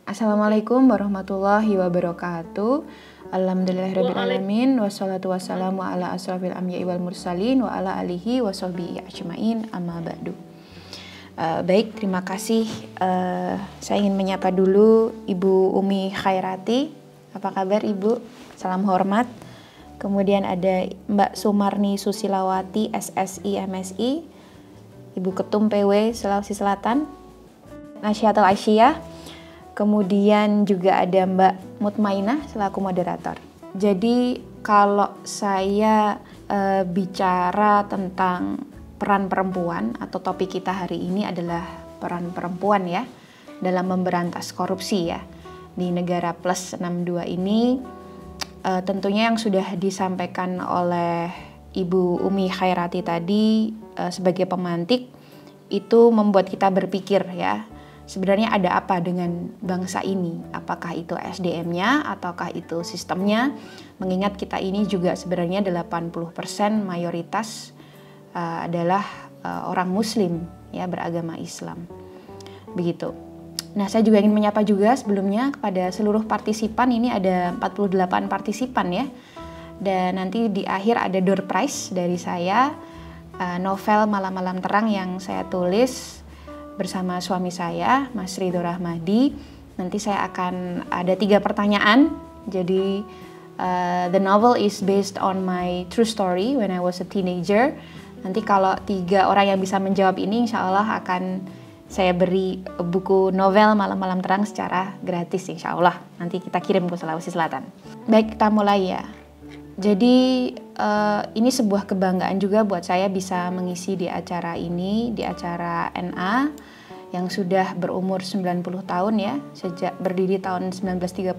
Assalamualaikum warahmatullahi wabarakatuh. Alhamdulillahirrabbilalamin. Wassalatu wassalamu ala asrafil anbiya'i wal mursalin wa ala alihi wa sahbihi ajmain, amma ba'du. Baik, terima kasih. Saya ingin menyapa dulu Ibu Umi Khairati. Apa kabar Ibu? Salam hormat. Kemudian ada Mbak Sumarni Susilawati, SSI, MSI, Ibu Ketum PW Sulawesi Selatan, Nasyiatul Aisyah. Kemudian juga ada Mbak Mutmainah selaku moderator. Jadi kalau saya bicara tentang peran perempuan, atau topik kita hari ini adalah peran perempuan ya dalam memberantas korupsi ya di negara plus 62 ini, tentunya yang sudah disampaikan oleh Ibu Umi Khairati tadi sebagai pemantik itu membuat kita berpikir ya, sebenarnya ada apa dengan bangsa ini? Apakah itu SDM-nya ataukah itu sistemnya? Mengingat kita ini juga sebenarnya 80% mayoritas adalah orang muslim ya, beragama Islam. Begitu. Nah, saya juga ingin menyapa juga sebelumnya kepada seluruh partisipan. Ini ada 48 partisipan ya. Dan nanti di akhir ada door prize dari saya, novel Malam-Malam Terang yang saya tulis bersama suami saya, Mas Ridho Rahmadi. Nanti saya akan ada 3 pertanyaan. Jadi the novel is based on my true story when I was a teenager. Nanti kalau 3 orang yang bisa menjawab ini, insya Allah akan saya beri buku novel Malam-Malam Terang secara gratis, insya Allah. Nanti kita kirim ke Sulawesi Selatan. Baik, kita mulai ya. Jadi ini sebuah kebanggaan juga buat saya bisa mengisi di acara ini, di acara NA yang sudah berumur 90 tahun ya, sejak berdiri tahun 1931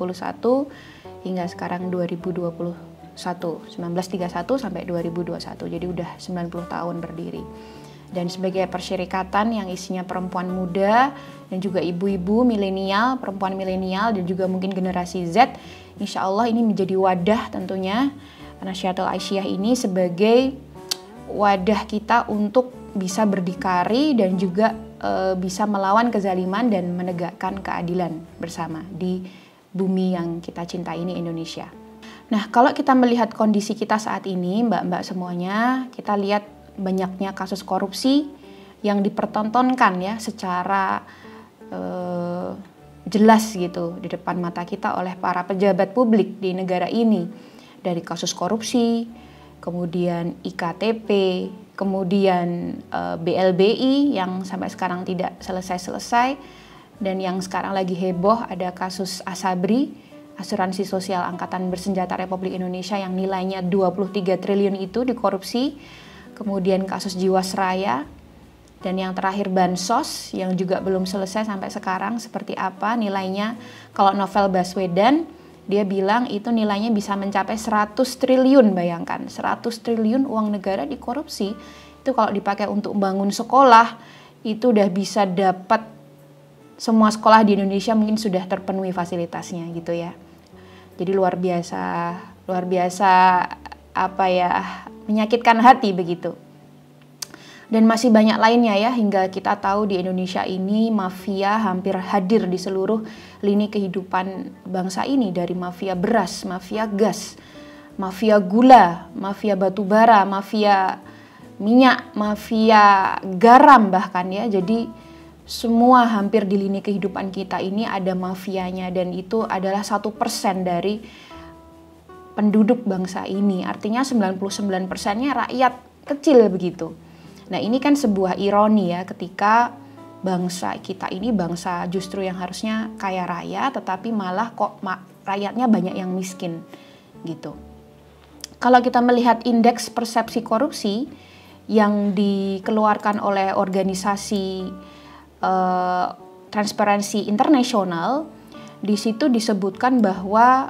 hingga sekarang 2021, 1931 sampai 2021, jadi udah 90 tahun berdiri. Dan sebagai persyarikatan yang isinya perempuan muda dan juga ibu-ibu milenial, perempuan milenial dan juga mungkin generasi Z, insya Allah ini menjadi wadah tentunya Nasyiatul Aisyah ini sebagai wadah kita untuk bisa berdikari dan juga bisa melawan kezaliman dan menegakkan keadilan bersama di bumi yang kita cintai ini, Indonesia. Nah, kalau kita melihat kondisi kita saat ini, mbak-mbak semuanya, kita lihat banyaknya kasus korupsi yang dipertontonkan ya secara jelas gitu di depan mata kita oleh para pejabat publik di negara ini. Dari kasus korupsi, kemudian IKTP, kemudian BLBI yang sampai sekarang tidak selesai-selesai, dan yang sekarang lagi heboh ada kasus Asabri, Asuransi Sosial Angkatan Bersenjata Republik Indonesia yang nilainya 23 triliun itu dikorupsi, kemudian kasus Jiwasraya, dan yang terakhir Bansos yang juga belum selesai sampai sekarang seperti apa nilainya. Kalau novel Baswedan, dia bilang itu nilainya bisa mencapai 100 triliun, bayangkan 100 triliun uang negara dikorupsi. Itu kalau dipakai untuk bangun sekolah, itu udah bisa dapat semua sekolah di Indonesia mungkin sudah terpenuhi fasilitasnya gitu ya. Jadi luar biasa apa ya, menyakitkan hati begitu. Dan masih banyak lainnya ya, hingga kita tahu di Indonesia ini mafia hampir hadir di seluruh lini kehidupan bangsa ini, dari mafia beras, mafia gas, mafia gula, mafia batubara, mafia minyak, mafia garam bahkan ya. Jadi semua hampir di lini kehidupan kita ini ada mafianya, dan itu adalah 1% dari penduduk bangsa ini. Artinya 99%-nya rakyat kecil begitu. Nah, ini kan sebuah ironi ya, ketika bangsa kita ini bangsa justru yang harusnya kaya raya, tetapi malah kok rakyatnya banyak yang miskin gitu. Kalau kita melihat indeks persepsi korupsi yang dikeluarkan oleh organisasi Transparency International, di situ disebutkan bahwa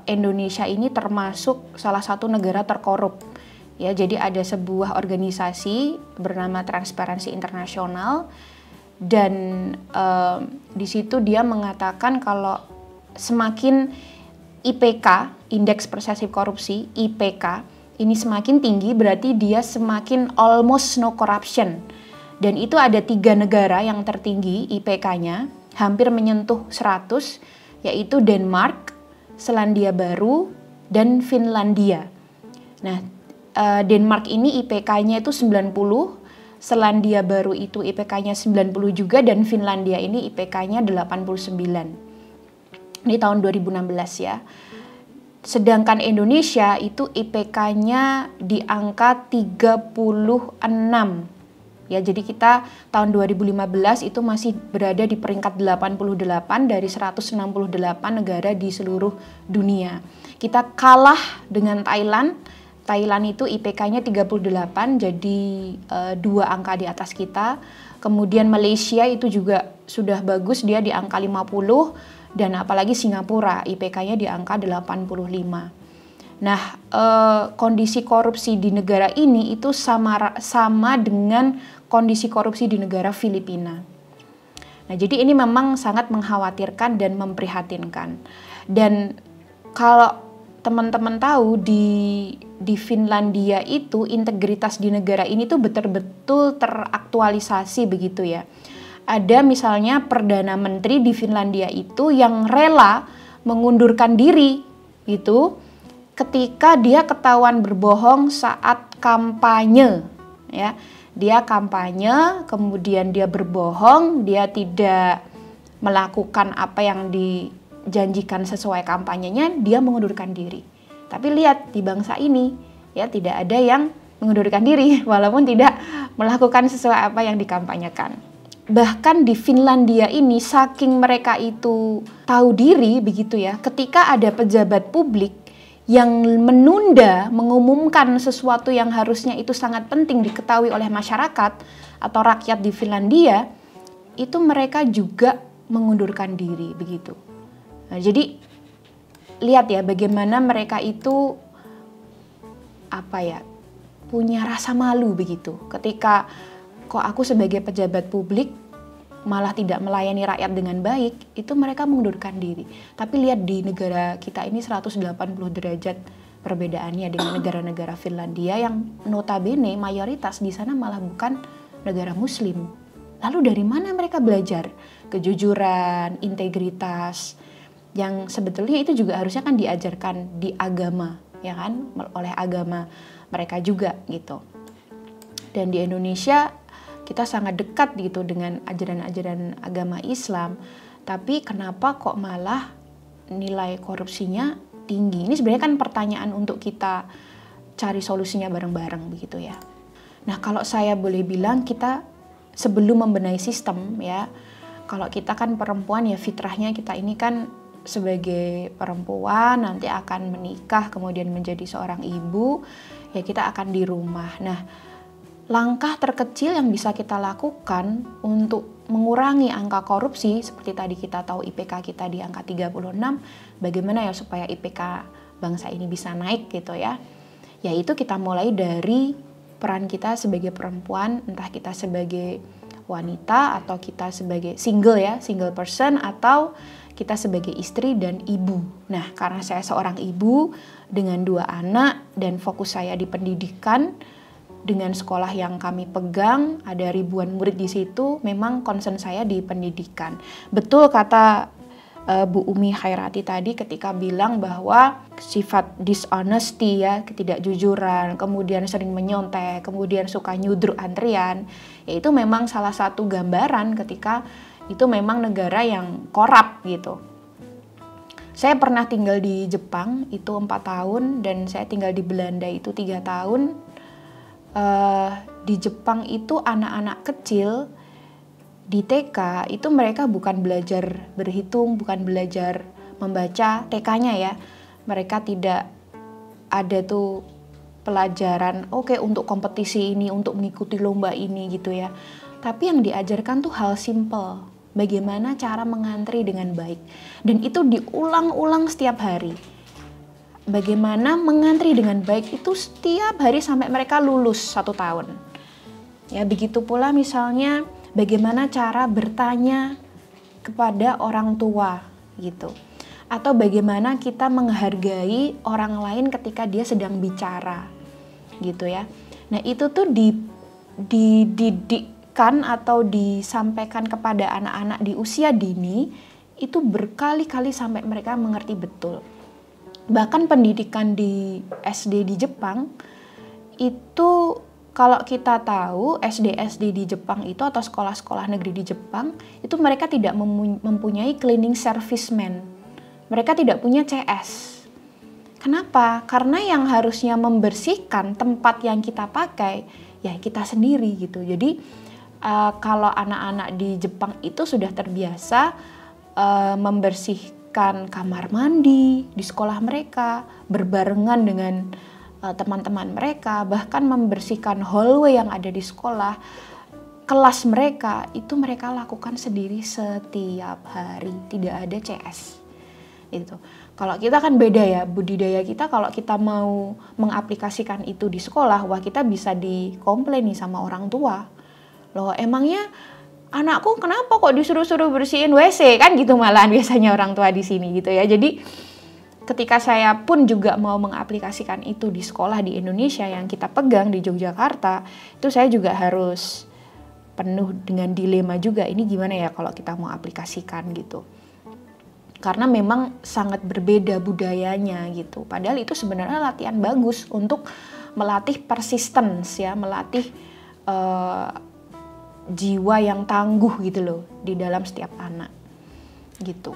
Indonesia ini termasuk salah satu negara terkorup. Ya, jadi ada sebuah organisasi bernama Transparency International, dan di situ dia mengatakan kalau semakin IPK, indeks persepsi korupsi, IPK ini semakin tinggi, berarti dia semakin almost no corruption. Dan itu ada 3 negara yang tertinggi IPK-nya, hampir menyentuh 100, yaitu Denmark, Selandia Baru, dan Finlandia. Nah, Denmark ini IPK-nya itu 90, Selandia Baru itu IPK-nya 90 juga, dan Finlandia ini IPK-nya 89. Ini tahun 2016 ya. Sedangkan Indonesia itu IPK-nya di angka 36. Ya, jadi kita tahun 2015 itu masih berada di peringkat 88 dari 168 negara di seluruh dunia. Kita kalah dengan Thailand. Thailand itu IPK-nya 38, jadi 2 angka di atas kita. Kemudian Malaysia itu juga sudah bagus, dia di angka 50, dan apalagi Singapura IPK-nya di angka 85. Nah, kondisi korupsi di negara ini itu sama dengan kondisi korupsi di negara Filipina. Nah, jadi ini memang sangat mengkhawatirkan dan memprihatinkan. Dan kalau teman-teman tahu di Finlandia itu integritas di negara ini tuh betul-betul teraktualisasi begitu ya. Ada misalnya Perdana Menteri di Finlandia itu yang rela mengundurkan diri gitu ketika dia ketahuan berbohong saat kampanye ya. Dia kampanye, kemudian dia berbohong, dia tidak melakukan apa yang dijanjikan sesuai kampanyenya, dia mengundurkan diri. Tapi lihat di bangsa ini ya, tidak ada yang mengundurkan diri walaupun tidak melakukan sesuai apa yang dikampanyekan. Bahkan di Finlandia ini saking mereka itu tahu diri begitu ya, ketika ada pejabat publik yang menunda mengumumkan sesuatu yang harusnya itu sangat penting diketahui oleh masyarakat atau rakyat di Finlandia, itu mereka juga mengundurkan diri begitu. Nah, jadi lihat ya bagaimana mereka itu punya rasa malu begitu ketika kok aku sebagai pejabat publik malah tidak melayani rakyat dengan baik, itu mereka mengundurkan diri. Tapi lihat di negara kita ini 180 derajat perbedaannya dengan negara-negara Finlandia yang notabene mayoritas di sana malah bukan negara muslim. Lalu dari mana mereka belajar kejujuran, integritas, yang sebetulnya itu juga harusnya kan diajarkan di agama, ya kan, oleh agama mereka juga gitu. Dan di Indonesia kita sangat dekat gitu dengan ajaran-ajaran agama Islam, tapi kenapa kok malah nilai korupsinya tinggi? Ini sebenarnya kan pertanyaan untuk kita cari solusinya bareng-bareng begitu ya. Nah, kalau saya boleh bilang, kita sebelum membenahi sistem ya, kalau kita kan perempuan ya, fitrahnya kita ini kan sebagai perempuan nanti akan menikah kemudian menjadi seorang ibu, ya kita akan di rumah. Nah, langkah terkecil yang bisa kita lakukan untuk mengurangi angka korupsi, seperti tadi kita tahu IPK kita di angka 36, bagaimana ya supaya IPK bangsa ini bisa naik gitu ya. Yaitu kita mulai dari peran kita sebagai perempuan, entah kita sebagai wanita atau kita sebagai single person, atau kita sebagai istri dan ibu. Nah, karena saya seorang ibu dengan 2 anak dan fokus saya di pendidikan, dengan sekolah yang kami pegang, ada ribuan murid di situ, memang concern saya di pendidikan. Betul kata Bu Umi Khairati tadi ketika bilang bahwa sifat dishonesty ya, ketidakjujuran, kemudian sering menyontek, kemudian suka nyudruk antrian, yaitu memang salah satu gambaran ketika itu memang negara yang korup gitu. Saya pernah tinggal di Jepang itu 4 tahun dan saya tinggal di Belanda itu 3 tahun. Di Jepang itu anak-anak kecil di TK itu mereka bukan belajar berhitung, bukan belajar membaca TK-nya ya. Mereka tidak ada tuh pelajaran untuk kompetisi ini, untuk mengikuti lomba ini gitu ya. Tapi yang diajarkan tuh hal simple, bagaimana cara mengantri dengan baik. Dan itu diulang-ulang setiap hari. Bagaimana mengantri dengan baik itu setiap hari sampai mereka lulus 1 tahun. Ya, begitu pula misalnya bagaimana cara bertanya kepada orang tua gitu. Atau bagaimana kita menghargai orang lain ketika dia sedang bicara gitu ya. Nah, itu tuh dididik diberikan atau disampaikan kepada anak-anak di usia dini itu berkali-kali sampai mereka mengerti betul. Bahkan pendidikan di SD di Jepang itu, kalau kita tahu SD-SD di Jepang itu atau sekolah-sekolah negeri di Jepang itu mereka tidak mempunyai cleaning serviceman. Mereka tidak punya CS. Kenapa? Karena yang harusnya membersihkan tempat yang kita pakai ya kita sendiri gitu. Jadi kalau anak-anak di Jepang itu sudah terbiasa membersihkan kamar mandi di sekolah mereka, berbarengan dengan teman-teman mereka, bahkan membersihkan hallway yang ada di sekolah, kelas mereka, itu mereka lakukan sendiri setiap hari, tidak ada CS. Itu. Kalau kita kan beda ya, budidaya kita kalau kita mau mengaplikasikan itu di sekolah, wah kita bisa dikomplain nih sama orang tua. Loh emangnya anakku kenapa kok disuruh-suruh bersihin WC, kan gitu malahan biasanya orang tua di sini gitu ya. Jadi ketika saya pun juga mau mengaplikasikan itu di sekolah di Indonesia yang kita pegang di Yogyakarta, itu saya juga harus penuh dengan dilema juga, ini gimana ya kalau kita mau aplikasikan gitu. Karena memang sangat berbeda budayanya gitu. Padahal itu sebenarnya latihan bagus untuk melatih persistence ya, melatih jiwa yang tangguh gitu loh di dalam setiap anak gitu.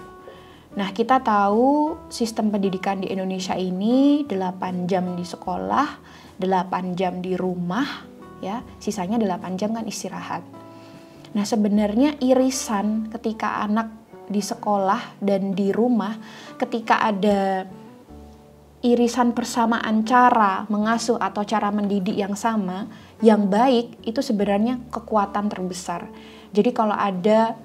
Nah, kita tahu sistem pendidikan di Indonesia ini 8 jam di sekolah, 8 jam di rumah ya, sisanya 8 jam kan istirahat. Nah, sebenarnya irisan ketika anak di sekolah dan di rumah, ketika ada irisan persamaan cara mengasuh atau cara mendidik yang sama, yang baik, itu sebenarnya kekuatan terbesar. Jadi kalau ada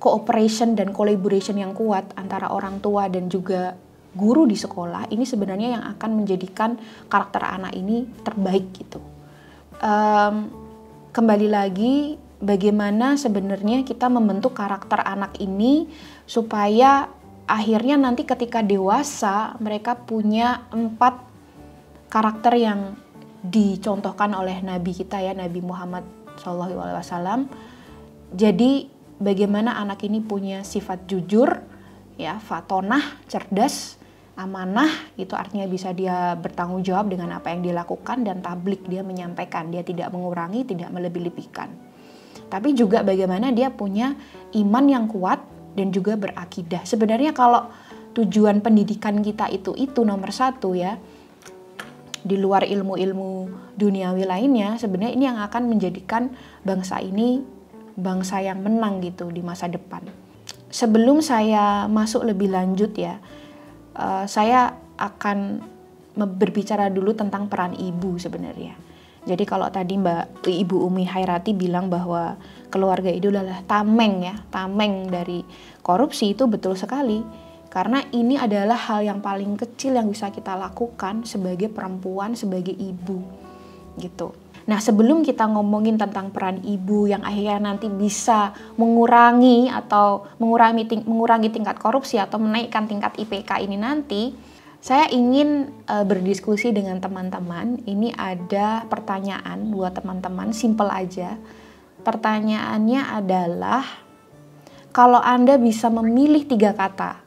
cooperation dan collaboration yang kuat antara orang tua dan juga guru di sekolah, ini sebenarnya yang akan menjadikan karakter anak ini terbaik gitu. Kembali lagi, bagaimana sebenarnya kita membentuk karakter anak ini supaya akhirnya nanti ketika dewasa mereka punya 4 karakter yang dicontohkan oleh Nabi kita ya, Nabi Muhammad SAW. Jadi bagaimana anak ini punya sifat jujur, ya, fatonah, cerdas, amanah, itu artinya bisa dia bertanggung jawab dengan apa yang dia lakukan, dan tablik, dia menyampaikan, dia tidak mengurangi, tidak melebih-lebihkan. Tapi juga bagaimana dia punya iman yang kuat dan juga berakidah. Sebenarnya kalau tujuan pendidikan kita itu nomor 1 ya, di luar ilmu-ilmu duniawi lainnya, sebenarnya ini yang akan menjadikan bangsa ini bangsa yang menang gitu di masa depan. Sebelum saya masuk lebih lanjut ya, saya akan berbicara dulu tentang peran ibu sebenarnya. Jadi kalau tadi Ibu Umi Hairati bilang bahwa keluarga itu adalah tameng ya, tameng dari korupsi, itu betul sekali. Karena ini adalah hal yang paling kecil yang bisa kita lakukan sebagai perempuan, sebagai ibu gitu. Nah, sebelum kita ngomongin tentang peran ibu yang akhirnya nanti bisa mengurangi atau mengurangi tingkat korupsi atau menaikkan tingkat IPK ini nanti, saya ingin berdiskusi dengan teman-teman. Ini ada pertanyaan buat teman-teman, simple aja. Pertanyaannya adalah, kalau Anda bisa memilih 3 kata,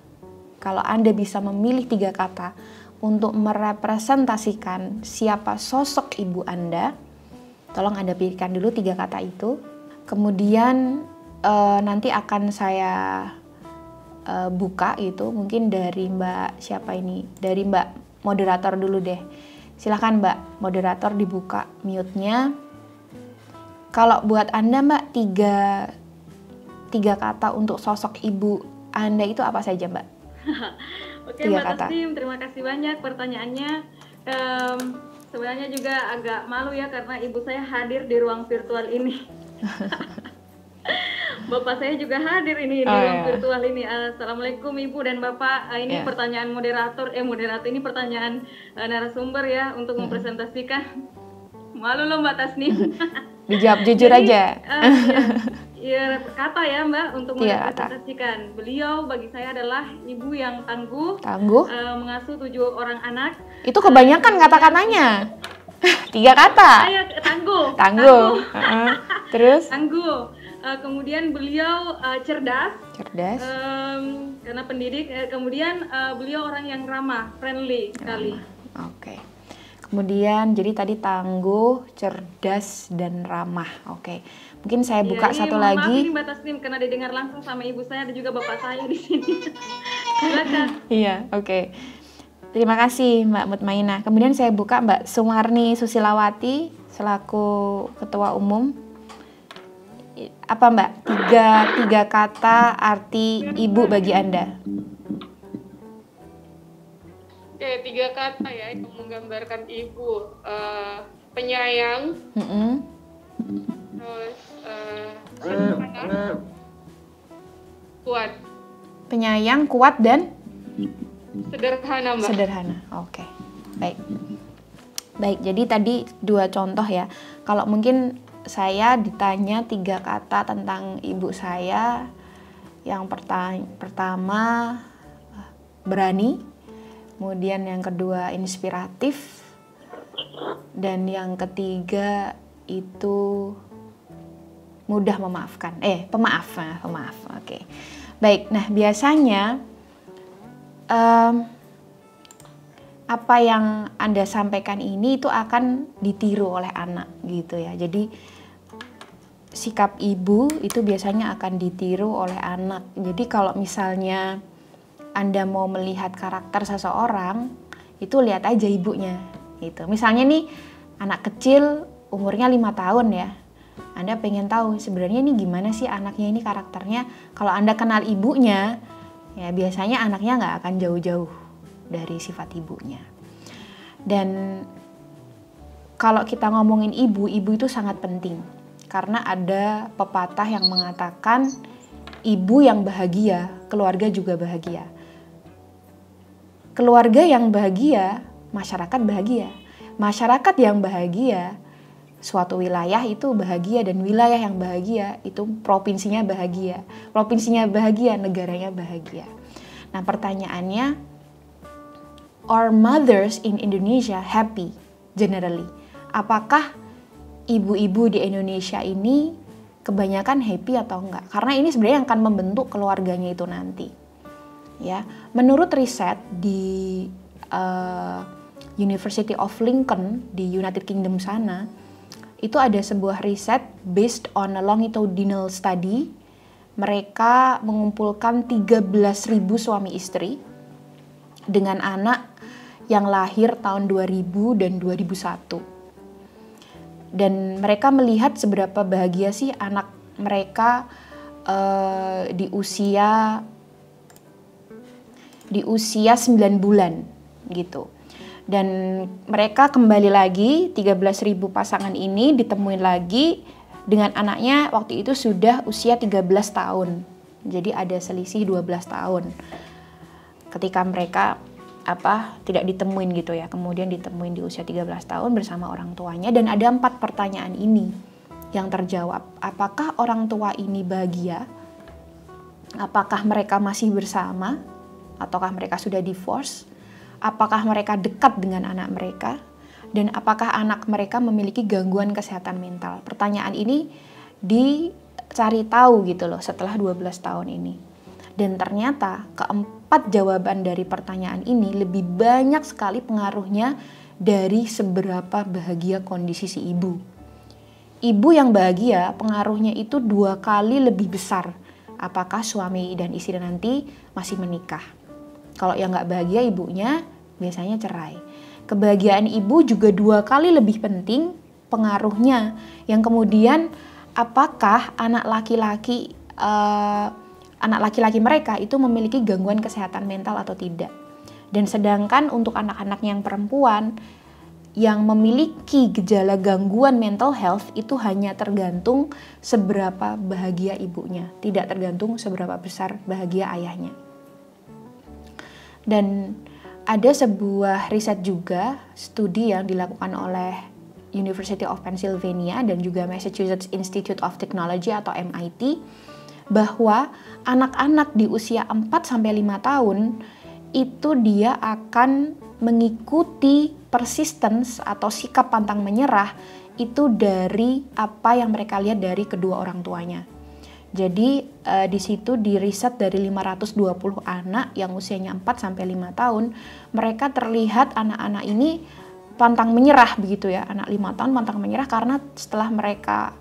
kalau Anda bisa memilih 3 kata untuk merepresentasikan siapa sosok ibu Anda, tolong Anda pilihkan dulu 3 kata itu. Kemudian nanti akan saya buka itu, mungkin dari Mbak siapa ini, dari Mbak moderator dulu deh. Silakan Mbak moderator dibuka mute-nya. Kalau buat Anda Mbak, 3 kata untuk sosok ibu Anda itu apa saja Mbak? Oke Mbak Tasnim, terima kasih banyak pertanyaannya. Sebenarnya juga agak malu ya karena ibu saya hadir di ruang virtual ini. Bapak saya juga hadir ini di ruang virtual ini. Assalamualaikum Ibu dan Bapak. Ini pertanyaan moderator ini pertanyaan narasumber ya untuk mempresentasikan. Malu loh Mbak Tasnim. Dijawab jujur aja. Ya, kata ya Mbak untuk mempresentasikan. Beliau bagi saya adalah ibu yang tangguh, mengasuh 7 orang anak. Itu kebanyakan kata-katanya. 3 kata. Tangguh. Terus? Tangguh. Kemudian beliau cerdas. Cerdas. Karena pendidik. Kemudian beliau orang yang ramah, friendly sekali. Oke. Kemudian jadi tadi tangguh, cerdas, dan ramah. Oke. Mungkin saya buka satu lagi. Maaf ini Mbak Tasnim karena didengar langsung sama ibu saya dan juga bapak saya di sini. Silakan. Iya, oke. Terima kasih Mbak Mutmainah. Kemudian saya buka Mbak Sumarni Susilawati selaku Ketua Umum. Apa Mbak? Tiga kata arti ibu bagi Anda. Oke, 3 kata ya yang menggambarkan ibu. Penyayang. Terus sederhana, kuat. Penyayang, kuat, dan sederhana, Mbak. Sederhana. Oke. Baik. Baik, jadi tadi 2 contoh ya. Kalau mungkin saya ditanya 3 kata tentang ibu saya, yang pertama berani, kemudian yang kedua inspiratif, dan yang ketiga itu mudah memaafkan. Pemaaf. Oke. Baik. Nah, biasanya apa yang Anda sampaikan ini itu akan ditiru oleh anak gitu ya. Jadi sikap ibu itu biasanya akan ditiru oleh anak. Jadi kalau misalnya Anda mau melihat karakter seseorang, itu lihat aja ibunya gitu. Misalnya nih anak kecil umurnya 5 tahun ya. Anda pengen tahu sebenarnya ini gimana sih anaknya ini karakternya. Kalau Anda kenal ibunya, ya biasanya anaknya nggak akan jauh-jauh dari sifat ibunya. Dan kalau kita ngomongin ibu itu sangat penting. Karena ada pepatah yang mengatakan ibu yang bahagia, keluarga juga bahagia. Keluarga yang bahagia, masyarakat bahagia. Masyarakat yang bahagia, suatu wilayah itu bahagia, dan wilayah yang bahagia itu provinsinya bahagia. Provinsinya bahagia, negaranya bahagia. Nah, pertanyaannya, are mothers in Indonesia happy generally? Apakah ibu-ibu di Indonesia ini kebanyakan happy atau enggak? Karena ini sebenarnya akan membentuk keluarganya itu nanti. Ya, menurut riset di University of Lincoln di United Kingdom sana, itu ada sebuah riset based on a longitudinal study. Mereka mengumpulkan 13.000 suami istri dengan anak yang lahir tahun 2000 dan 2001. Dan mereka melihat seberapa bahagia sih anak mereka di usia 9 bulan gitu. Dan mereka kembali lagi, 13.000 pasangan ini ditemuin lagi dengan anaknya waktu itu sudah usia 13 tahun. Jadi ada selisih 12 tahun. Ketika mereka tidak ditemuin gitu ya. Kemudian ditemuin di usia 13 tahun bersama orang tuanya, dan ada 4 pertanyaan ini yang terjawab. Apakah orang tua ini bahagia? Apakah mereka masih bersama? Ataukah mereka sudah divorce? Apakah mereka dekat dengan anak mereka? Dan apakah anak mereka memiliki gangguan kesehatan mental? Pertanyaan ini dicari tahu gitu loh setelah 12 tahun ini. Dan ternyata keempat jawaban dari pertanyaan ini lebih banyak sekali pengaruhnya dari seberapa bahagia kondisi si ibu. Ibu yang bahagia pengaruhnya itu 2 kali lebih besar apakah suami dan istri nanti masih menikah. Kalau yang nggak bahagia ibunya biasanya cerai. Kebahagiaan ibu juga 2 kali lebih penting pengaruhnya. Yang kemudian apakah anak laki-laki mereka itu memiliki gangguan kesehatan mental atau tidak. Dan sedangkan untuk anak-anak yang perempuan yang memiliki gejala gangguan mental health itu hanya tergantung seberapa bahagia ibunya, tidak tergantung seberapa besar bahagia ayahnya. Dan ada sebuah riset juga, studi yang dilakukan oleh University of Pennsylvania dan juga Massachusetts Institute of Technology atau MIT, bahwa anak-anak di usia 4-5 tahun itu dia akan mengikuti persistence atau sikap pantang menyerah itu dari apa yang mereka lihat dari kedua orang tuanya. Jadi di situ di riset dari 520 anak yang usianya 4 sampai 5 tahun, mereka terlihat anak-anak ini pantang menyerah begitu ya. Anak 5 tahun pantang menyerah karena setelah mereka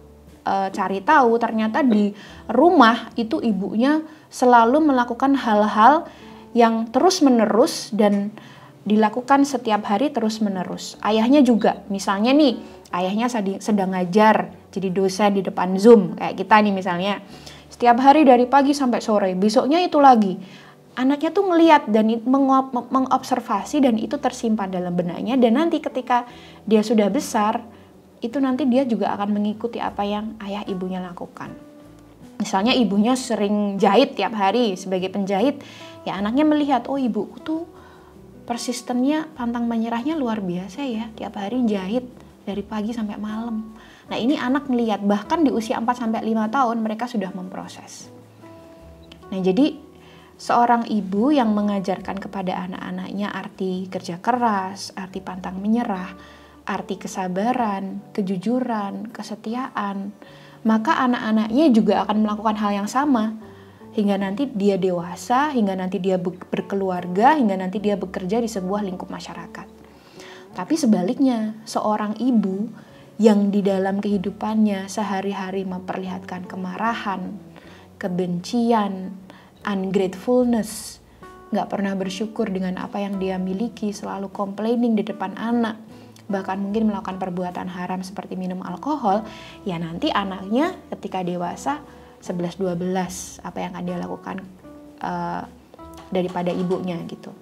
cari tahu ternyata di rumah itu ibunya selalu melakukan hal-hal yang terus-menerus dan dilakukan setiap hari terus-menerus. Ayahnya juga, misalnya nih, ayahnya sedang ngajar jadi dosen di depan Zoom kayak kita nih misalnya. Setiap hari dari pagi sampai sore, besoknya itu lagi. Anaknya tuh ngelihat dan mengobservasi dan itu tersimpan dalam benaknya, dan nanti ketika dia sudah besar, itu nanti dia juga akan mengikuti apa yang ayah ibunya lakukan. Misalnya ibunya sering jahit tiap hari sebagai penjahit, ya anaknya melihat, oh ibuku tuh persistennya, pantang menyerahnya luar biasa ya, tiap hari jahit dari pagi sampai malam. Nah ini anak melihat, bahkan di usia 4 sampai 5 tahun mereka sudah memproses. Nah jadi seorang ibu yang mengajarkan kepada anak-anaknya arti kerja keras, arti pantang menyerah, arti kesabaran, kejujuran, kesetiaan, maka anak-anaknya juga akan melakukan hal yang sama hingga nanti dia dewasa, hingga nanti dia berkeluarga, hingga nanti dia bekerja di sebuah lingkup masyarakat. Tapi sebaliknya, seorang ibu yang di dalam kehidupannya sehari-hari memperlihatkan kemarahan, kebencian, ungratefulness, gak pernah bersyukur dengan apa yang dia miliki, selalu complaining di depan anak, bahkan mungkin melakukan perbuatan haram seperti minum alkohol, ya nanti anaknya ketika dewasa 11-12 apa yang akan dia lakukan daripada ibunya gitu.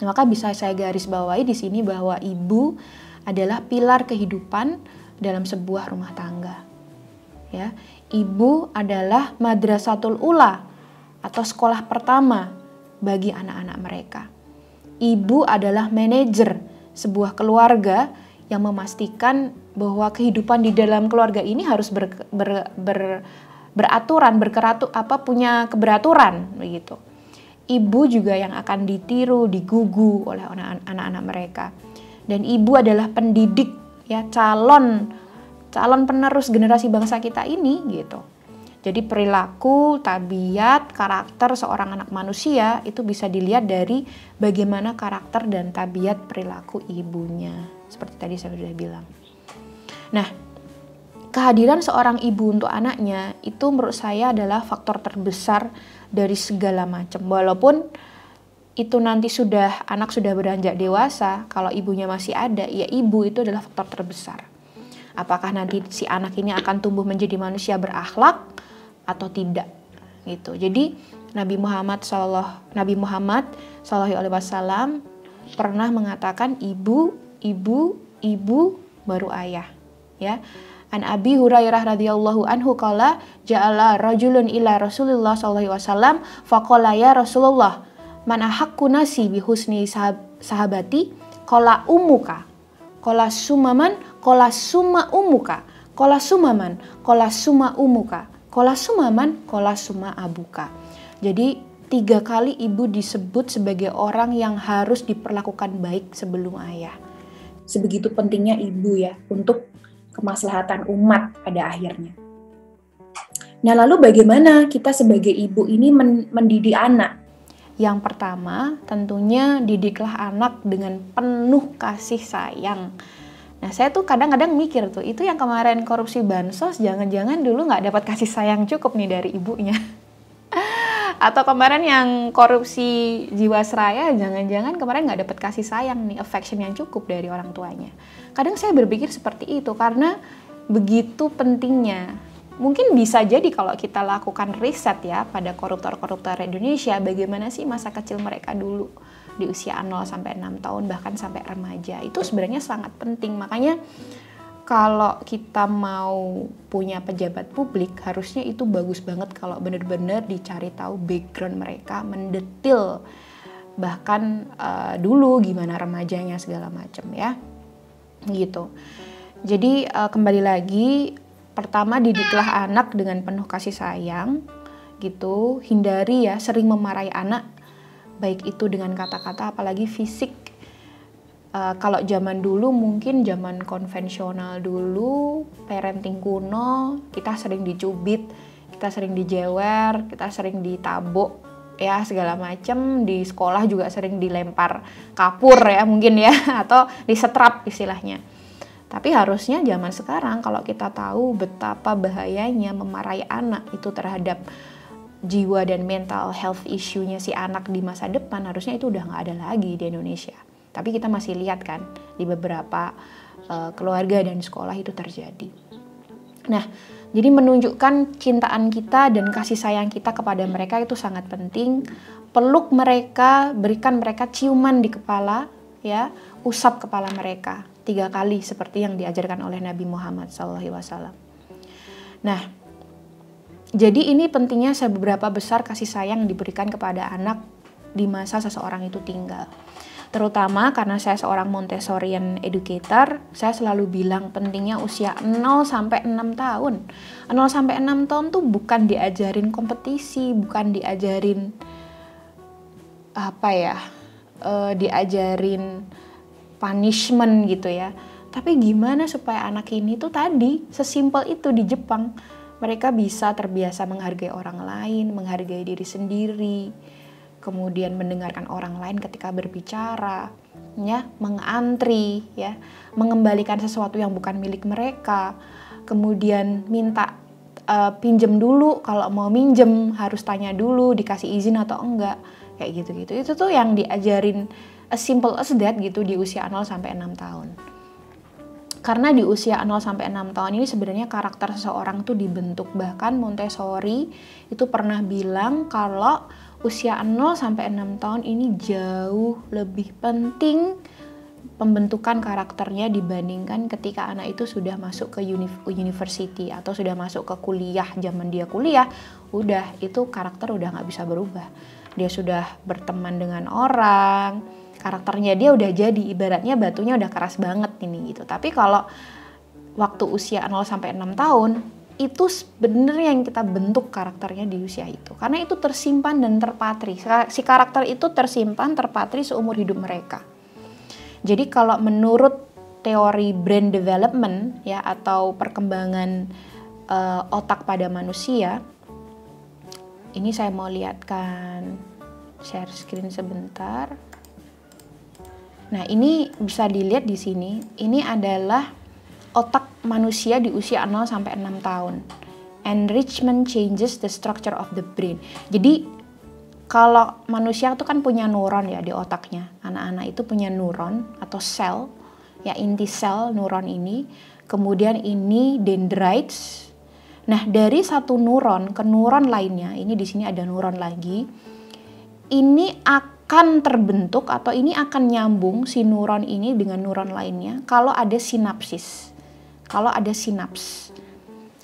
Maka bisa saya garis bawahi di sini bahwa ibu adalah pilar kehidupan dalam sebuah rumah tangga. Ya, ibu adalah madrasatul ula atau sekolah pertama bagi anak-anak mereka. Ibu adalah manajer sebuah keluarga yang memastikan bahwa kehidupan di dalam keluarga ini harus beraturan, punya keberaturan begitu. Ibu juga yang akan ditiru, digugu oleh anak-anak mereka. Dan ibu adalah pendidik, ya, calon penerus generasi bangsa kita ini gitu. Jadi perilaku, tabiat, karakter seorang anak manusia itu bisa dilihat dari bagaimana karakter dan tabiat perilaku ibunya. Seperti tadi saya sudah bilang. Nah, kehadiran seorang ibu untuk anaknya itu menurut saya adalah faktor terbesar dari segala macam. Walaupun itu nanti anak sudah beranjak dewasa, kalau ibunya masih ada, ya ibu itu adalah faktor terbesar. Apakah nanti si anak ini akan tumbuh menjadi manusia berakhlak atau tidak gitu. Jadi Nabi Muhammad SAW pernah mengatakan ibu baru ayah, ya. An Abi Hurairah radhiyallahu anhu qala ja'ala rajulun ila Rasulillah sallallahu alaihi wasallam faqala ya Rasulullah man ahaqqu nasi bi husni sahabati qala ummuka qala sumaman qala summa ummuka qala sumaman qala summa ummuka qala sumaman qala summa abuka. Jadi 3 kali ibu disebut sebagai orang yang harus diperlakukan baik sebelum ayah. Sebegitu pentingnya ibu ya untuk kemaslahatan umat pada akhirnya. Nah, lalu bagaimana kita sebagai ibu ini mendidik anak? Yang pertama, tentunya didiklah anak dengan penuh kasih sayang. Nah, saya tuh kadang-kadang mikir tuh, itu yang kemarin korupsi bansos, jangan-jangan dulu nggak dapat kasih sayang cukup nih dari ibunya. Atau kemarin yang korupsi Jiwasraya, jangan-jangan kemarin nggak dapat kasih sayang nih, affection yang cukup dari orang tuanya. Kadang saya berpikir seperti itu karena begitu pentingnya. Mungkin bisa jadi kalau kita lakukan riset ya pada koruptor-koruptor Indonesia, bagaimana sih masa kecil mereka dulu di usia 0 sampai 6 tahun bahkan sampai remaja. Itu sebenarnya sangat penting. Makanya kalau kita mau punya pejabat publik, harusnya itu bagus banget kalau benar-benar dicari tahu background mereka, mendetil bahkan dulu gimana remajanya segala macam ya. Gitu. Jadi kembali lagi, pertama didiklah anak dengan penuh kasih sayang gitu. Hindari ya sering memarahi anak, baik itu dengan kata-kata apalagi fisik. Kalau zaman dulu mungkin zaman konvensional dulu, parenting kuno, kita sering dicubit, kita sering dijewer, kita sering ditabok ya segala macam. Di sekolah juga sering dilempar kapur ya mungkin ya, atau disetrap istilahnya. Tapi harusnya zaman sekarang kalau kita tahu betapa bahayanya memarahi anak itu terhadap jiwa dan mental health issue-nya si anak di masa depan, harusnya itu udah nggak ada lagi di Indonesia. Tapi kita masih lihat kan di beberapa keluarga dan sekolah itu terjadi. Nah, jadi menunjukkan cintaan kita dan kasih sayang kita kepada mereka itu sangat penting. Peluk mereka, berikan mereka ciuman di kepala, ya, usap kepala mereka 3 kali seperti yang diajarkan oleh Nabi Muhammad SAW. Nah, jadi ini pentingnya seberapa besar kasih sayang diberikan kepada anak di masa seseorang itu tinggal. Terutama karena saya seorang Montessorian educator, saya selalu bilang pentingnya usia 0 sampai 6 tahun. 0 sampai 6 tahun tuh bukan diajarin kompetisi, bukan diajarin diajarin punishment gitu ya. Tapi gimana supaya anak ini tuh tadi sesimpel itu di Jepang. Mereka bisa terbiasa menghargai orang lain, menghargai diri sendiri, kemudian mendengarkan orang lain ketika berbicara, ya, mengantri, ya, mengembalikan sesuatu yang bukan milik mereka, kemudian minta pinjem dulu, kalau mau minjem harus tanya dulu dikasih izin atau enggak, kayak gitu-gitu. Itu tuh yang diajarin as simple as that gitu di usia 0 sampai 6 tahun. Karena di usia 0 sampai 6 tahun ini sebenarnya karakter seseorang tuh dibentuk. Bahkan Montessori itu pernah bilang kalau usia 0 sampai 6 tahun ini jauh lebih penting pembentukan karakternya dibandingkan ketika anak itu sudah masuk ke university atau sudah masuk ke kuliah. Zaman dia kuliah, udah itu karakter udah nggak bisa berubah. Dia sudah berteman dengan orang, karakternya dia udah jadi, ibaratnya batunya udah keras banget ini gitu. Tapi kalau waktu usia 0 sampai 6 tahun, itu sebenarnya yang kita bentuk karakternya di usia itu. Karena itu tersimpan dan terpatri. Si karakter itu tersimpan, terpatri seumur hidup mereka. Jadi kalau menurut teori brain development ya atau perkembangan otak pada manusia, ini saya mau lihatkan share screen sebentar. Nah, ini bisa dilihat di sini. Ini adalah otak manusia di usia 0 sampai 6 tahun. Enrichment changes the structure of the brain. Jadi kalau manusia itu kan punya neuron ya di otaknya. Anak-anak itu punya neuron atau sel, ya inti sel neuron ini. Kemudian ini dendrites. Nah, dari satu neuron ke neuron lainnya, ini di sini ada neuron lagi. Ini akan terbentuk atau ini akan nyambung si neuron ini dengan neuron lainnya kalau ada sinapsis. Kalau ada sinaps.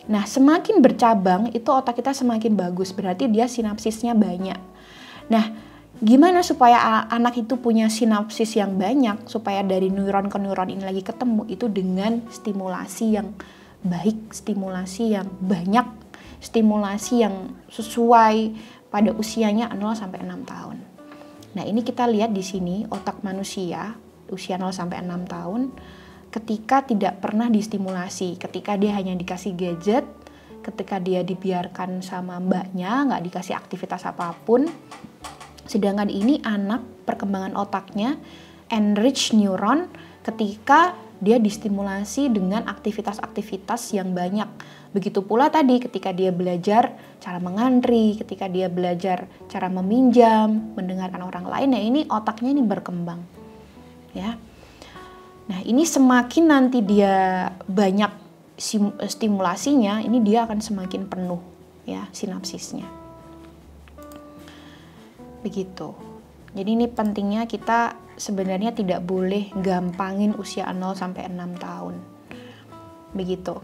Nah, semakin bercabang itu otak kita semakin bagus, berarti dia sinapsisnya banyak. Nah, gimana supaya anak itu punya sinapsis yang banyak, supaya dari neuron ke neuron ini lagi ketemu, itu dengan stimulasi yang baik, stimulasi yang banyak, stimulasi yang sesuai pada usianya 0 sampai 6 tahun. Nah, ini kita lihat di sini otak manusia usia 0 sampai 6 tahun ketika tidak pernah distimulasi, ketika dia hanya dikasih gadget, ketika dia dibiarkan sama mbaknya, nggak dikasih aktivitas apapun. Sedangkan ini anak perkembangan otaknya enrich neuron ketika dia distimulasi dengan aktivitas-aktivitas yang banyak. Begitu pula tadi ketika dia belajar cara mengantri, ketika dia belajar cara meminjam, mendengarkan orang lain, ya ini otaknya ini berkembang. Ya. Nah, ini semakin nanti dia banyak stimulasinya, ini dia akan semakin penuh ya sinapsisnya. Begitu. Jadi ini pentingnya kita sebenarnya tidak boleh gampangin usia 0 sampai 6 tahun. Begitu.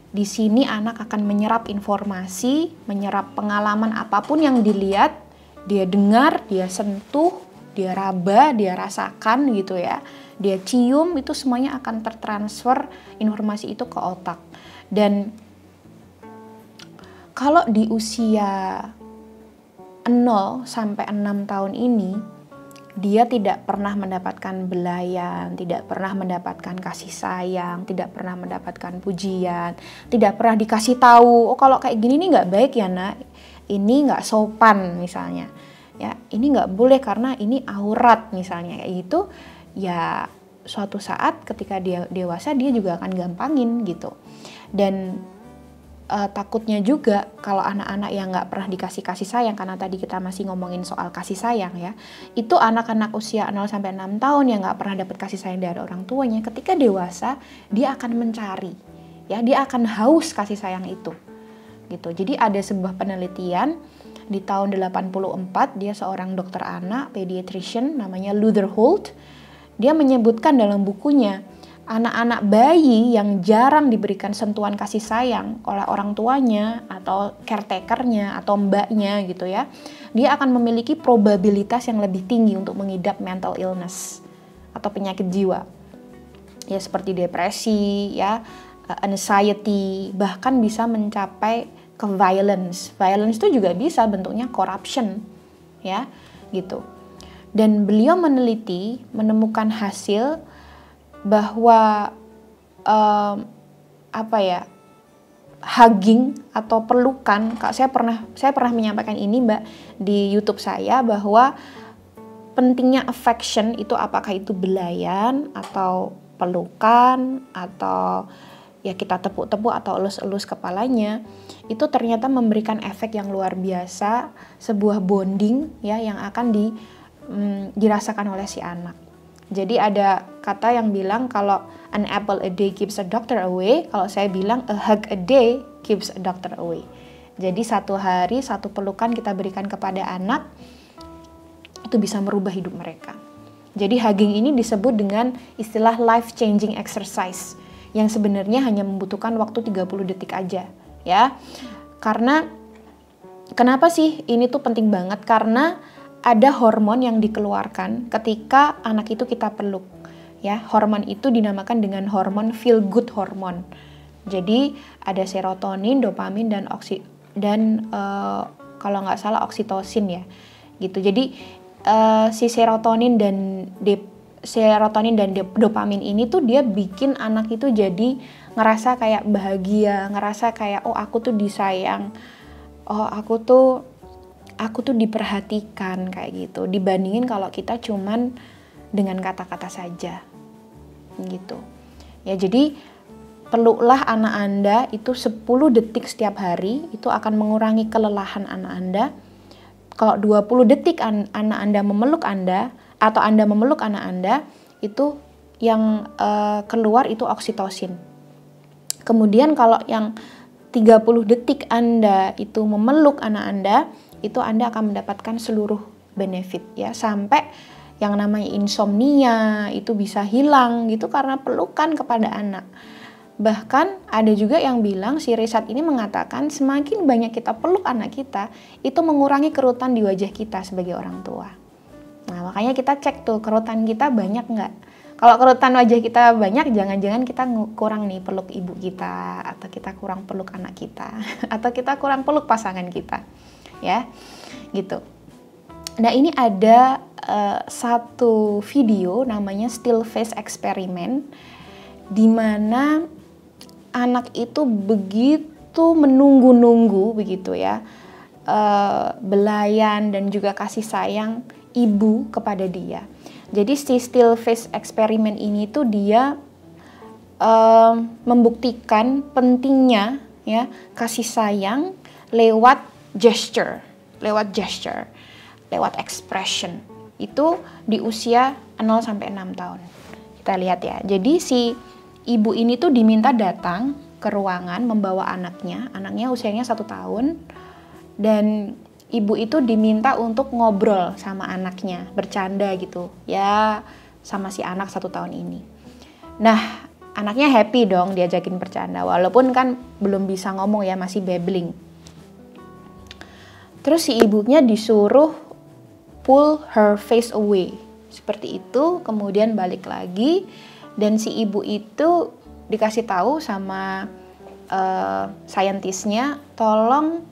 Di sini anak akan menyerap informasi, menyerap pengalaman apapun yang dilihat, dia dengar, dia sentuh, dia raba, dia rasakan gitu ya. Dia cium, itu semuanya akan tertransfer informasi itu ke otak. Dan kalau di usia 0 sampai 6 tahun ini, dia tidak pernah mendapatkan belayan, tidak pernah mendapatkan kasih sayang, tidak pernah mendapatkan pujian, tidak pernah dikasih tahu, oh kalau kayak gini nih nggak baik ya nak, ini nggak sopan misalnya, ya ini nggak boleh karena ini aurat misalnya kayak gitu, ya suatu saat ketika dia dewasa dia juga akan gampangin gitu. Dan takutnya juga kalau anak-anak yang nggak pernah dikasih kasih sayang, karena tadi kita masih ngomongin soal kasih sayang ya, itu anak-anak usia 0-6 tahun yang nggak pernah dapat kasih sayang dari orang tuanya, ketika dewasa dia akan mencari, ya dia akan haus kasih sayang itu gitu. Jadi ada sebuah penelitian di tahun 84, dia seorang dokter anak pediatrician namanya Luther Holt, dia menyebutkan dalam bukunya, anak-anak bayi yang jarang diberikan sentuhan kasih sayang oleh orang tuanya atau caretakernya atau mbaknya gitu ya, dia akan memiliki probabilitas yang lebih tinggi untuk mengidap mental illness atau penyakit jiwa. Ya seperti depresi, ya, anxiety, bahkan bisa mencapai ke violence. Violence itu juga bisa bentuknya corruption, ya, gitu. Dan beliau meneliti, menemukan hasil bahwa hugging atau pelukan, saya pernah menyampaikan ini Mbak di YouTube saya, bahwa pentingnya affection itu, apakah itu belayan atau pelukan atau ya kita tepuk-tepuk atau elus-elus kepalanya, itu ternyata memberikan efek yang luar biasa, sebuah bonding ya yang akan dirasakan oleh si anak. Jadi ada kata yang bilang kalau an apple a day keeps a doctor away, kalau saya bilang a hug a day keeps a doctor away. Jadi satu hari satu pelukan kita berikan kepada anak itu bisa merubah hidup mereka. Jadi hugging ini disebut dengan istilah life changing exercise yang sebenarnya hanya membutuhkan waktu 30 detik aja ya. Karena kenapa sih ini tuh penting banget? Karena ada hormon yang dikeluarkan ketika anak itu kita peluk, ya. Hormon itu dinamakan dengan hormon feel good hormon. Jadi ada serotonin, dopamin dan kalau nggak salah oksitosin ya, gitu. Jadi si serotonin dan dopamin ini tuh dia bikin anak itu jadi ngerasa kayak bahagia, ngerasa kayak oh aku tuh disayang, oh aku tuh diperhatikan kayak gitu, dibandingin kalau kita cuman dengan kata-kata saja gitu ya. Jadi peluklah anak Anda itu 10 detik setiap hari, itu akan mengurangi kelelahan anak Anda. Kalau 20 detik anak Anda memeluk Anda atau Anda memeluk anak Anda, itu yang keluar itu oksitosin. Kemudian kalau yang 30 detik Anda itu memeluk anak Anda, itu Anda akan mendapatkan seluruh benefit ya, sampai yang namanya insomnia itu bisa hilang gitu karena pelukan kepada anak. Bahkan ada juga yang bilang, si riset ini mengatakan semakin banyak kita peluk anak kita, itu mengurangi kerutan di wajah kita sebagai orang tua. Nah makanya kita cek tuh kerutan kita banyak nggak. Kalau kerutan wajah kita banyak, jangan-jangan kita kurang nih peluk ibu kita, atau kita kurang peluk anak kita, atau kita kurang peluk pasangan kita. Ya, gitu. Nah ini ada satu video namanya still face experiment, di mana anak itu begitu menunggu-nunggu begitu ya, belayan dan juga kasih sayang ibu kepada dia. Jadi si still face experiment ini tuh dia membuktikan pentingnya ya kasih sayang lewat gesture, lewat expression. Itu di usia 0-6 tahun. Kita lihat ya. Jadi si ibu ini tuh diminta datang ke ruangan membawa anaknya usianya 1 tahun, dan ibu itu diminta untuk ngobrol sama anaknya, bercanda gitu ya sama si anak 1 tahun ini. Nah, anaknya happy dong diajakin bercanda, walaupun kan belum bisa ngomong ya, masih babbling. Terus si ibunya disuruh pull her face away, seperti itu, kemudian balik lagi, dan si ibu itu dikasih tahu sama saintisnya, tolong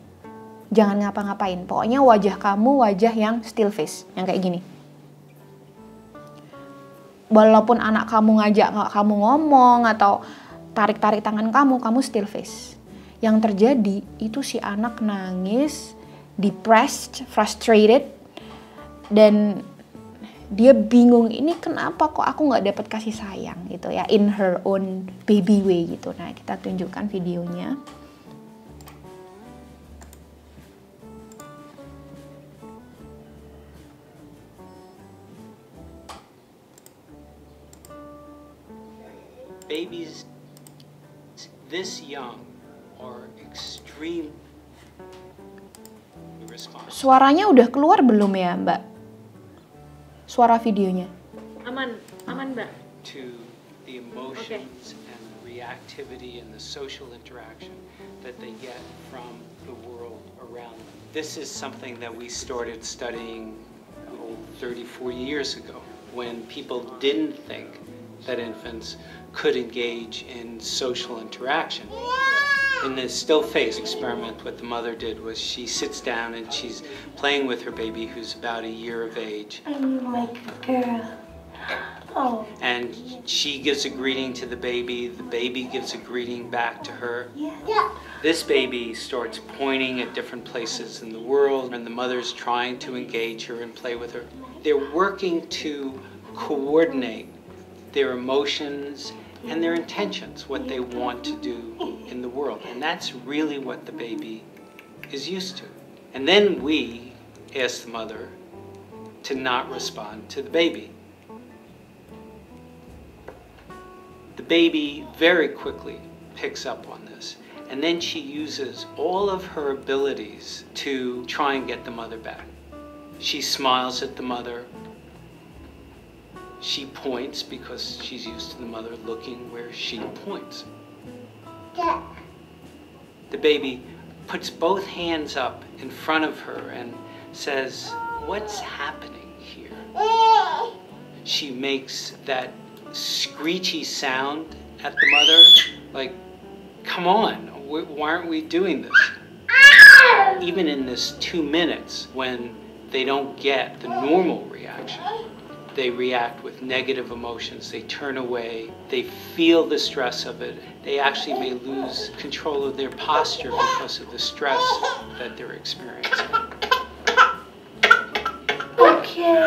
jangan ngapa-ngapain, pokoknya wajah kamu wajah yang still face, yang kayak gini. walaupun anak kamu ngajak kamu ngomong atau tarik-tarik tangan kamu still face. Yang terjadi itu si anak nangis, depressed, frustrated, dan dia bingung, ini kenapa kok aku nggak dapat kasih sayang gitu ya, in her own baby way gitu. Nah, kita tunjukkan videonya. Babies this young are extreme response. Suaranya udah keluar belum ya, Mbak? Suara videonya. Aman Mbak. To the emotions and the reactivity and the social interaction that they get from the world around them. This is something that we started studying 34 years ago, when people didn't think that infants could engage in social interaction. In the still face experiment, what the mother did was she sits down and she's playing with her baby who's about a year of age. I'm like a girl. Oh. And she gives a greeting to the baby gives a greeting back to her. Yeah. This baby starts pointing at different places in the world, and the mother's trying to engage her and play with her. They're working to coordinate their emotions and their intentions, what they want to do in the world. And that's really what the baby is used to. And then we ask the mother to not respond to the baby. The baby very quickly picks up on this. And then she uses all of her abilities to try and get the mother back. She smiles at the mother. She points because she's used to the mother looking where she points. The baby puts both hands up in front of her and says, "What's happening here?" She makes that screechy sound at the mother, like, "Come on, why aren't we doing this?" Even in this 2 minutes when they don't get the normal reaction, they react with negative emotions, they turn away, they feel the stress of it. They actually may lose control of their posture because of the stress that they're experiencing. Okay.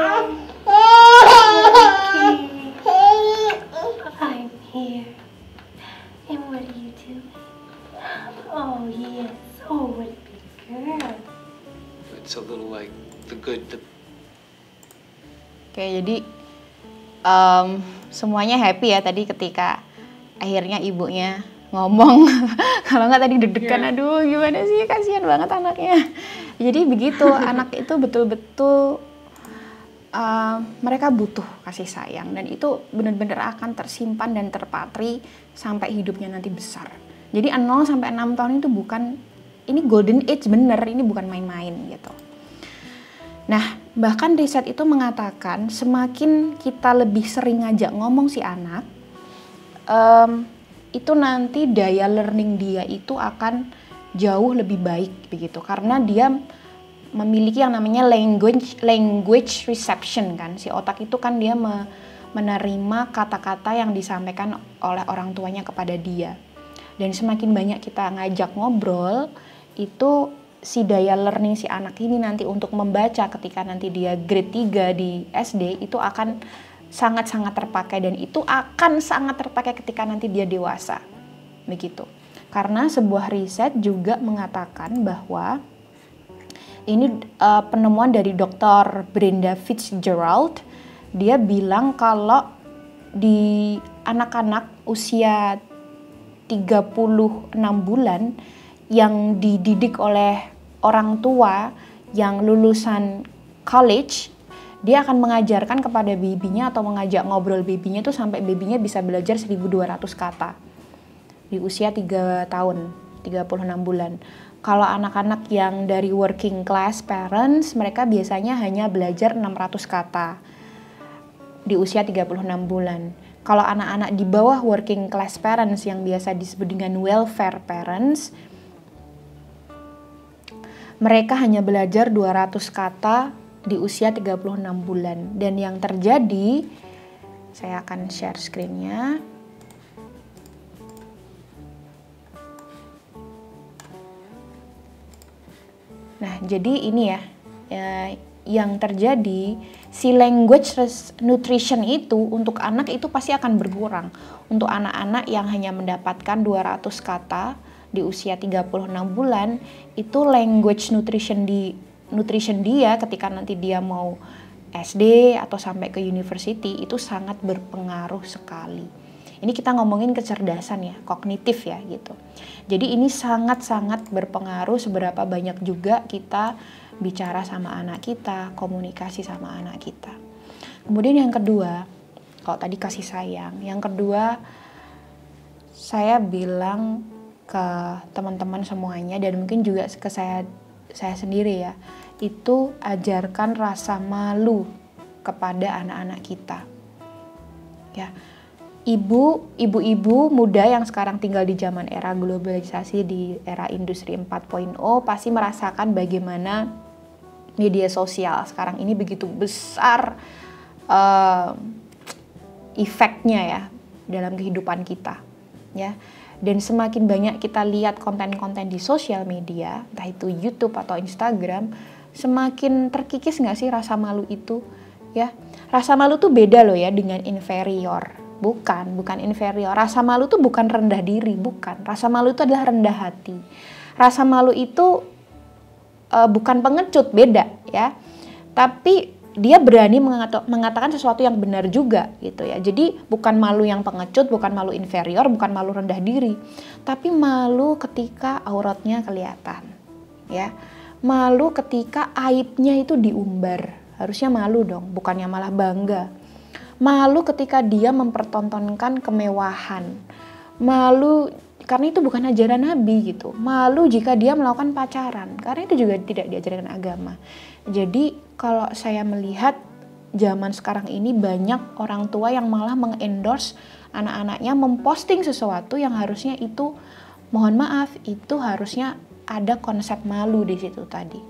I'm here. And what do you do? Oh, yes. Oh, what a big girl. It's a little like the good, the Oke, jadi semuanya happy ya tadi ketika akhirnya ibunya ngomong. Kalau nggak tadi deg-degan, aduh gimana sih, kasihan banget anaknya. Jadi begitu, anak itu betul-betul mereka butuh kasih sayang, dan itu benar-benar akan tersimpan dan terpatri sampai hidupnya nanti besar. Jadi 0 sampai 6 tahun itu bukan, ini golden age bener, ini bukan main-main gitu. Nah, bahkan riset itu mengatakan semakin kita lebih sering ngajak ngomong si anak, itu nanti daya learning dia itu akan jauh lebih baik begitu, karena dia memiliki yang namanya language reception kan. Si otak itu kan dia menerima kata-kata yang disampaikan oleh orang tuanya kepada dia. Dan semakin banyak kita ngajak ngobrol, itu si daya learning si anak ini nanti untuk membaca ketika nanti dia grade 3 di SD itu akan sangat-sangat terpakai, dan itu akan sangat terpakai ketika nanti dia dewasa. Begitu. Karena sebuah riset juga mengatakan bahwa ini penemuan dari Dr. Brenda Fitzgerald. Dia bilang kalau di anak-anak usia 36 bulan yang dididik oleh orang tua yang lulusan college, dia akan mengajarkan kepada babynya atau mengajak ngobrol babynya itu sampai babynya bisa belajar 1.200 kata di usia 3 tahun, 36 bulan. Kalau anak-anak yang dari working class parents, mereka biasanya hanya belajar 600 kata di usia 36 bulan. Kalau anak-anak di bawah working class parents yang biasa disebut dengan welfare parents, mereka hanya belajar 200 kata di usia 36 bulan. Dan yang terjadi Saya akan share screen-nya. Nah, jadi ini ya, yang terjadi, si language nutrition itu untuk anak itu pasti akan berkurang. Untuk anak-anak yang hanya mendapatkan 200 kata di usia 36 bulan, itu language nutrition dia ketika nanti dia mau SD atau sampai ke university itu sangat berpengaruh sekali. Ini kita ngomongin kecerdasan ya, kognitif ya gitu. Jadi ini sangat-sangat berpengaruh seberapa banyak juga kita bicara sama anak kita, komunikasi sama anak kita. Kemudian yang kedua, kalau tadi kasih sayang, yang kedua saya bilang ke teman-teman semuanya dan mungkin juga ke saya sendiri ya, itu ajarkan rasa malu kepada anak-anak kita. Ya. Ibu-ibu muda yang sekarang tinggal di zaman era globalisasi, di era industri 4.0 pasti merasakan bagaimana media sosial sekarang ini begitu besar efeknya ya dalam kehidupan kita ya. Dan semakin banyak kita lihat konten-konten di sosial media, entah itu YouTube atau Instagram, semakin terkikis nggak sih rasa malu itu ya. Rasa malu tuh beda loh ya dengan inferior. Bukan inferior. Rasa malu itu bukan rendah diri, bukan. Rasa malu itu adalah rendah hati. Rasa malu itu bukan pengecut, beda ya. Tapi dia berani mengatakan sesuatu yang benar juga gitu ya. Jadi bukan malu yang pengecut, bukan malu inferior, bukan malu rendah diri. Tapi malu ketika auratnya kelihatan ya. Malu ketika aibnya itu diumbar. Harusnya malu dong, bukannya malah bangga. Malu ketika dia mempertontonkan kemewahan. Malu karena itu bukan ajaran Nabi gitu. Malu jika dia melakukan pacaran, karena itu juga tidak diajarkan agama. Jadi kalau saya melihat zaman sekarang ini banyak orang tua yang malah mengendorse anak-anaknya memposting sesuatu yang harusnya itu, mohon maaf, itu harusnya ada konsep malu di situ tadi.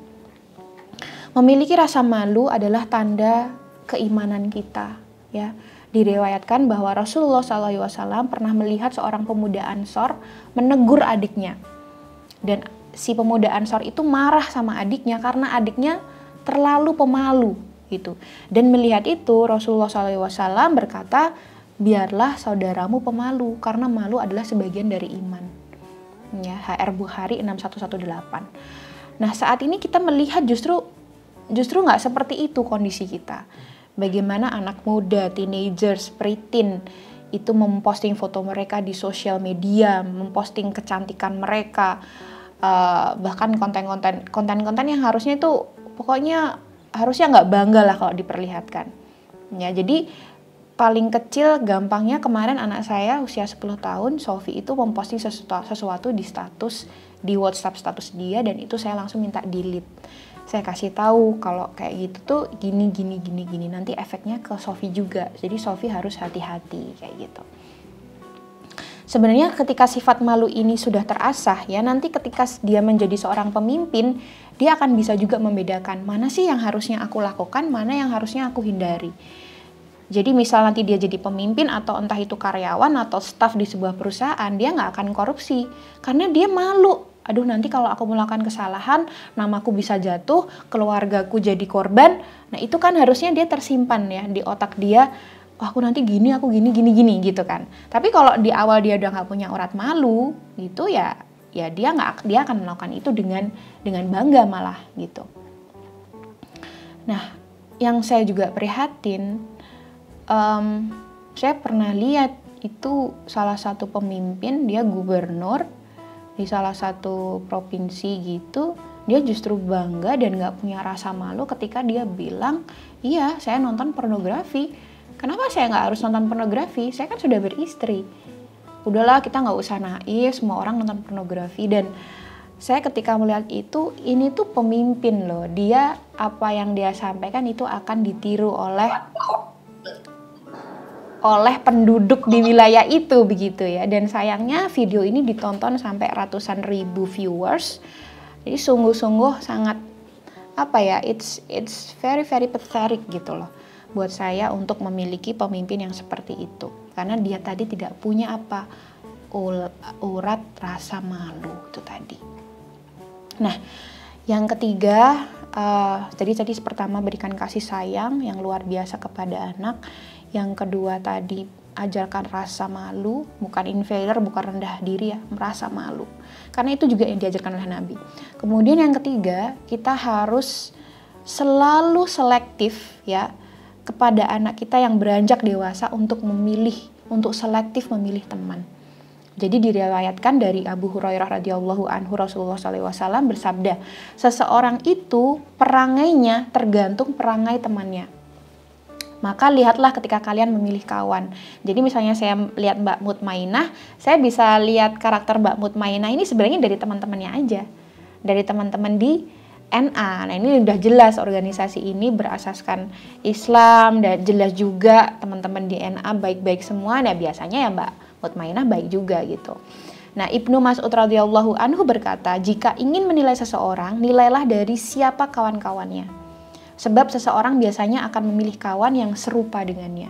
Memiliki rasa malu adalah tanda keimanan kita. Ya, diriwayatkan bahwa Rasulullah SAW pernah melihat seorang pemuda Ansor menegur adiknya, dan si pemuda Ansor itu marah sama adiknya karena adiknya terlalu pemalu gitu. Dan melihat itu Rasulullah SAW berkata, biarlah saudaramu pemalu karena malu adalah sebagian dari iman. Ya, HR Bukhari 6118. Nah, saat ini kita melihat justru nggak seperti itu kondisi kita. Bagaimana anak muda, teenagers, preteen itu memposting foto mereka di sosial media, memposting kecantikan mereka, bahkan konten-konten yang harusnya itu pokoknya harusnya nggak bangga lah kalau diperlihatkan. Ya, jadi paling kecil gampangnya kemarin anak saya usia 10 tahun, Sophie itu memposting sesuatu di status, di WhatsApp status dia, dan itu saya langsung minta delete. Saya kasih tahu kalau kayak gitu tuh gini, nanti efeknya ke Sophie juga. Jadi Sophie harus hati-hati kayak gitu. Sebenarnya ketika sifat malu ini sudah terasah ya, nanti ketika dia menjadi seorang pemimpin, dia akan bisa juga membedakan mana sih yang harusnya aku lakukan, mana yang harusnya aku hindari. Jadi misal nanti dia jadi pemimpin atau entah itu karyawan atau staf di sebuah perusahaan, dia nggak akan korupsi karena dia malu. Aduh, nanti kalau aku melakukan kesalahan, namaku bisa jatuh, keluargaku jadi korban. Nah, itu kan harusnya dia tersimpan ya di otak dia, oh, aku nanti gini, aku gini gitu kan. Tapi kalau di awal dia udah nggak punya urat malu gitu ya dia akan melakukan itu dengan bangga malah gitu. Nah, yang saya juga prihatin, saya pernah lihat itu salah satu pemimpin, dia gubernur di salah satu provinsi gitu, dia justru bangga dan gak punya rasa malu ketika dia bilang, iya saya nonton pornografi. Kenapa saya gak harus nonton pornografi? Saya kan sudah beristri. Udahlah, kita gak usah naif, semua orang nonton pornografi. Dan saya ketika melihat itu, ini tuh pemimpin loh. Dia, apa yang dia sampaikan itu akan ditiru oleh penduduk di wilayah itu begitu ya. Dan sayangnya video ini ditonton sampai ratusan ribu viewers. Jadi sungguh-sungguh sangat it's very pathetic gitu loh. buat saya untuk memiliki pemimpin yang seperti itu. Karena dia tadi tidak punya apa? Urat rasa malu itu tadi. Nah, yang ketiga, tadi pertama berikan kasih sayang yang luar biasa kepada anak. Yang kedua tadi ajarkan rasa malu, bukan inferior, bukan rendah diri ya, merasa malu. Karena itu juga yang diajarkan oleh Nabi. Kemudian yang ketiga, kita harus selalu selektif ya kepada anak kita yang beranjak dewasa untuk memilih, untuk selektif memilih teman. Jadi diriwayatkan dari Abu Hurairah radhiyallahu anhu, Rasulullah SAW bersabda, seseorang itu perangainya tergantung perangai temannya. Maka lihatlah ketika kalian memilih kawan. Jadi misalnya saya lihat Mbak Mutmainah, saya bisa lihat karakter Mbak Mutmainah ini sebenarnya dari teman-temannya aja. Dari teman-teman di NA. Nah ini udah jelas organisasi ini berasaskan Islam, dan jelas juga teman-teman di NA baik-baik semua. Nah biasanya ya Mbak Mutmainah baik juga gitu. Nah Ibnu Mas'ud radhiyallahu anhu berkata, jika ingin menilai seseorang, nilailah dari siapa kawan-kawannya. Sebab seseorang biasanya akan memilih kawan yang serupa dengannya.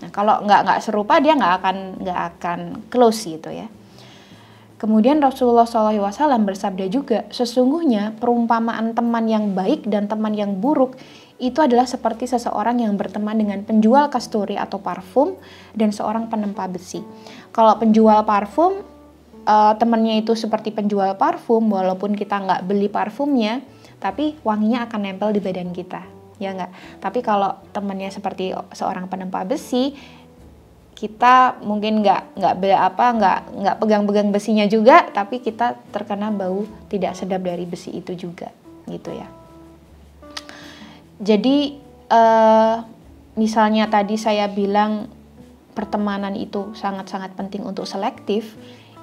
Nah kalau nggak serupa dia nggak akan close gitu ya. Kemudian Rasulullah SAW bersabda juga, sesungguhnya perumpamaan teman yang baik dan teman yang buruk itu adalah seperti seseorang yang berteman dengan penjual kasturi atau parfum dan seorang penempa besi. Kalau penjual parfum, temannya itu seperti penjual parfum, walaupun kita nggak beli parfumnya, tapi wanginya akan nempel di badan kita, ya nggak? Tapi kalau temannya seperti seorang penempa besi, kita mungkin nggak pegang-pegang besinya juga, tapi kita terkena bau tidak sedap dari besi itu juga, gitu ya. Jadi misalnya tadi saya bilang pertemanan itu sangat-sangat penting untuk selektif,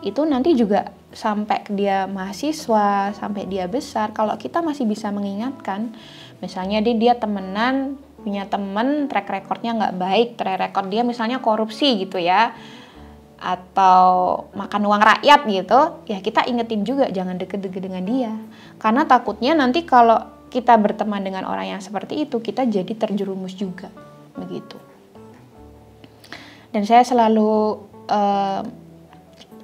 itu nanti juga sampai dia mahasiswa, sampai dia besar, kalau kita masih bisa mengingatkan, misalnya dia temenan, punya temen track recordnya nggak baik, track record dia misalnya korupsi gitu ya, atau makan uang rakyat gitu, ya kita ingetin juga jangan deket-deket dengan dia, karena takutnya nanti kalau kita berteman dengan orang yang seperti itu, kita jadi terjerumus juga, begitu. Dan saya selalu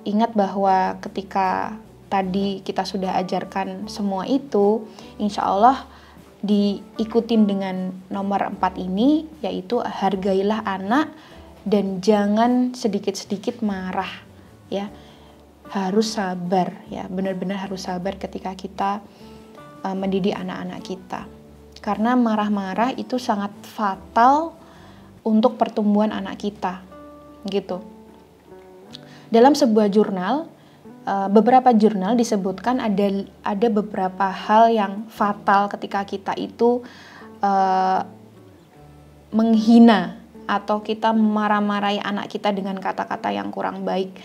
ingat bahwa ketika tadi kita sudah ajarkan semua itu, insya Allah diikutin dengan nomor 4 ini, yaitu hargailah anak dan jangan sedikit-sedikit marah, ya. Harus sabar, ya, benar-benar harus sabar ketika kita mendidik anak-anak kita. Karena marah-marah itu sangat fatal untuk pertumbuhan anak kita, gitu. Dalam sebuah jurnal, beberapa jurnal disebutkan ada beberapa hal yang fatal ketika kita itu menghina atau kita marah-marahi anak kita dengan kata-kata yang kurang baik.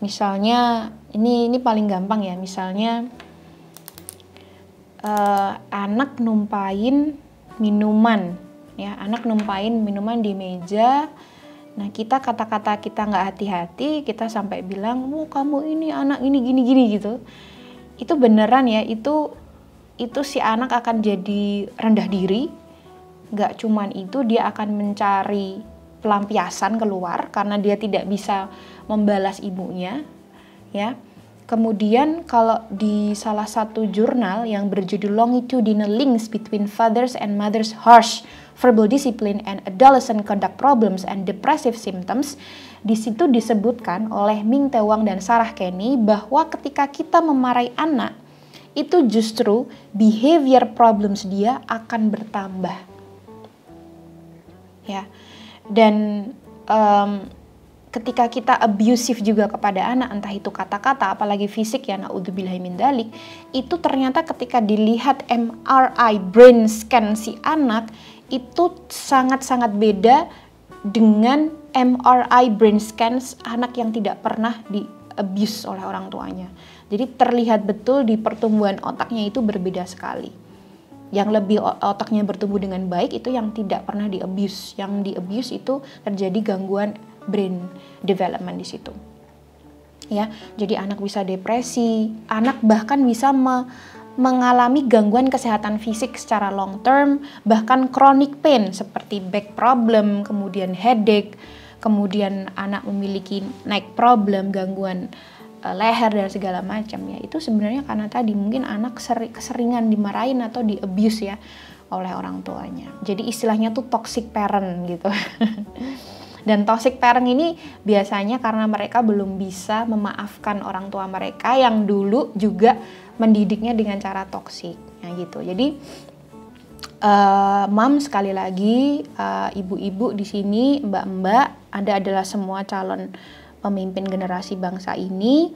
Misalnya ini paling gampang ya, misalnya anak numpain minuman, ya, anak numpain minuman di meja. Nah kata-kata kita nggak hati-hati, kita sampai bilang, kamu ini anak ini gini-gini gitu. Itu beneran ya, itu si anak akan jadi rendah diri. Nggak cuman itu, dia akan mencari pelampiasan keluar karena dia tidak bisa membalas ibunya, ya. Kemudian kalau di salah satu jurnal yang berjudul Longitudinal Links Between Fathers and Mothers Harsh Verbal Discipline and Adolescent Conduct Problems and Depressive Symptoms, di situ disebutkan oleh Ming Tae-wang dan Sarah Kenny bahwa ketika kita memarahi anak, itu justru behavior problems dia akan bertambah. Ya. Dan ketika kita abusive juga kepada anak, entah itu kata-kata, apalagi fisik ya, na'udzubillahi min dzalik, itu ternyata ketika dilihat MRI brain scan si anak, itu sangat-sangat beda dengan MRI brain scan anak yang tidak pernah di abuse oleh orang tuanya. Jadi terlihat betul di pertumbuhan otaknya itu berbeda sekali. Yang lebih otaknya bertumbuh dengan baik itu yang tidak pernah di abuse. Yang di abuse itu terjadi gangguan brain development di situ. Ya, jadi anak bisa depresi, anak bahkan bisa mengalami gangguan kesehatan fisik secara long term, bahkan chronic pain seperti back problem, kemudian headache, kemudian anak memiliki neck problem, gangguan leher dan segala macam ya. Itu sebenarnya karena tadi mungkin anak keseringan dimarahin atau di abuse ya oleh orang tuanya. Jadi istilahnya tuh toxic parent gitu. Dan toxic parent ini biasanya karena mereka belum bisa memaafkan orang tua mereka yang dulu juga mendidiknya dengan cara toksik, ya gitu. Jadi, Mam sekali lagi, ibu-ibu di sini, mbak-mbak, Anda adalah semua calon pemimpin generasi bangsa ini,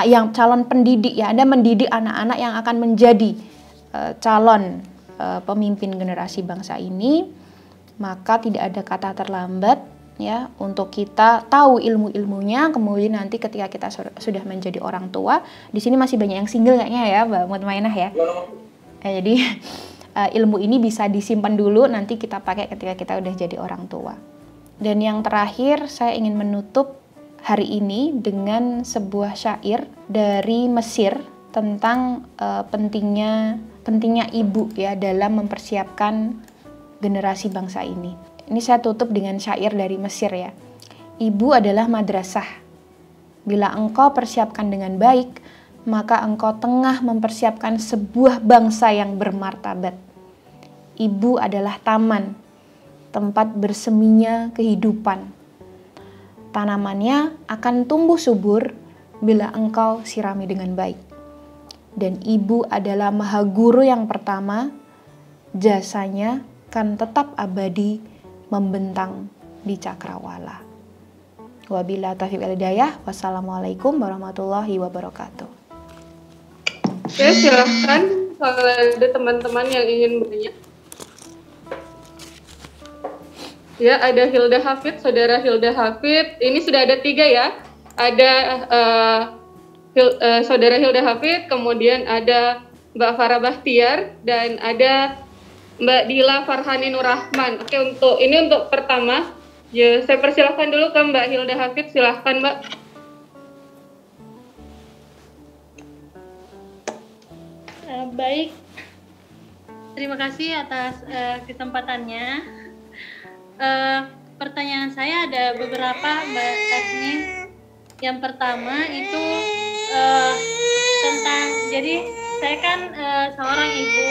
yang calon pendidik ya. Anda mendidik anak-anak yang akan menjadi calon pemimpin generasi bangsa ini, maka tidak ada kata terlambat ya untuk kita tahu ilmu-ilmunya. Kemudian nanti ketika kita sudah menjadi orang tua, di sini masih banyak yang single kayaknya ya Mbak Mutmainah ya. Jadi ilmu ini bisa disimpan dulu, nanti kita pakai ketika kita udah jadi orang tua. Dan yang terakhir, saya ingin menutup hari ini dengan sebuah syair dari Mesir tentang pentingnya ibu ya dalam mempersiapkan generasi bangsa ini. Ini saya tutup dengan syair dari Mesir ya. Ibu adalah madrasah. Bila engkau persiapkan dengan baik, maka engkau tengah mempersiapkan sebuah bangsa yang bermartabat. Ibu adalah taman, tempat berseminya kehidupan. Tanamannya akan tumbuh subur bila engkau sirami dengan baik. Dan ibu adalah maha guru yang pertama, jasanya kan tetap abadi membentang di cakrawala. Wabillahi taufiq wal hidayah. Wassalamualaikum warahmatullahi wabarakatuh. Oke, silahkan kalau ada teman-teman yang ingin bertanya. Ya, ada Hilda Hafid, saudara Hilda Hafid. Ini sudah ada 3 ya. Ada saudara Hilda Hafid, kemudian ada Mbak Farah Bahtiar, dan ada Mbak Dila Farhani Nurrahman. Oke, untuk pertama, ya saya persilahkan dulu ke Mbak Hilda Hafid. Silahkan Mbak. Baik, terima kasih atas kesempatannya. Pertanyaan saya ada beberapa Mbak Tasni. Yang pertama itu tentang, jadi saya kan seorang ibu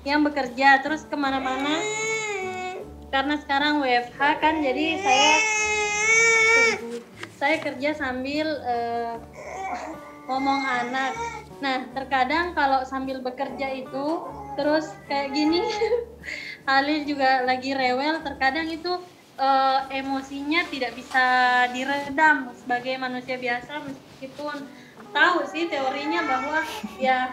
yang bekerja terus kemana-mana karena sekarang WFH kan, jadi saya kerja sambil ngomong anak. Nah, terkadang kalau sambil bekerja itu terus kayak gini Halil juga lagi rewel, terkadang itu emosinya tidak bisa diredam sebagai manusia biasa, meskipun tahu sih teorinya bahwa ya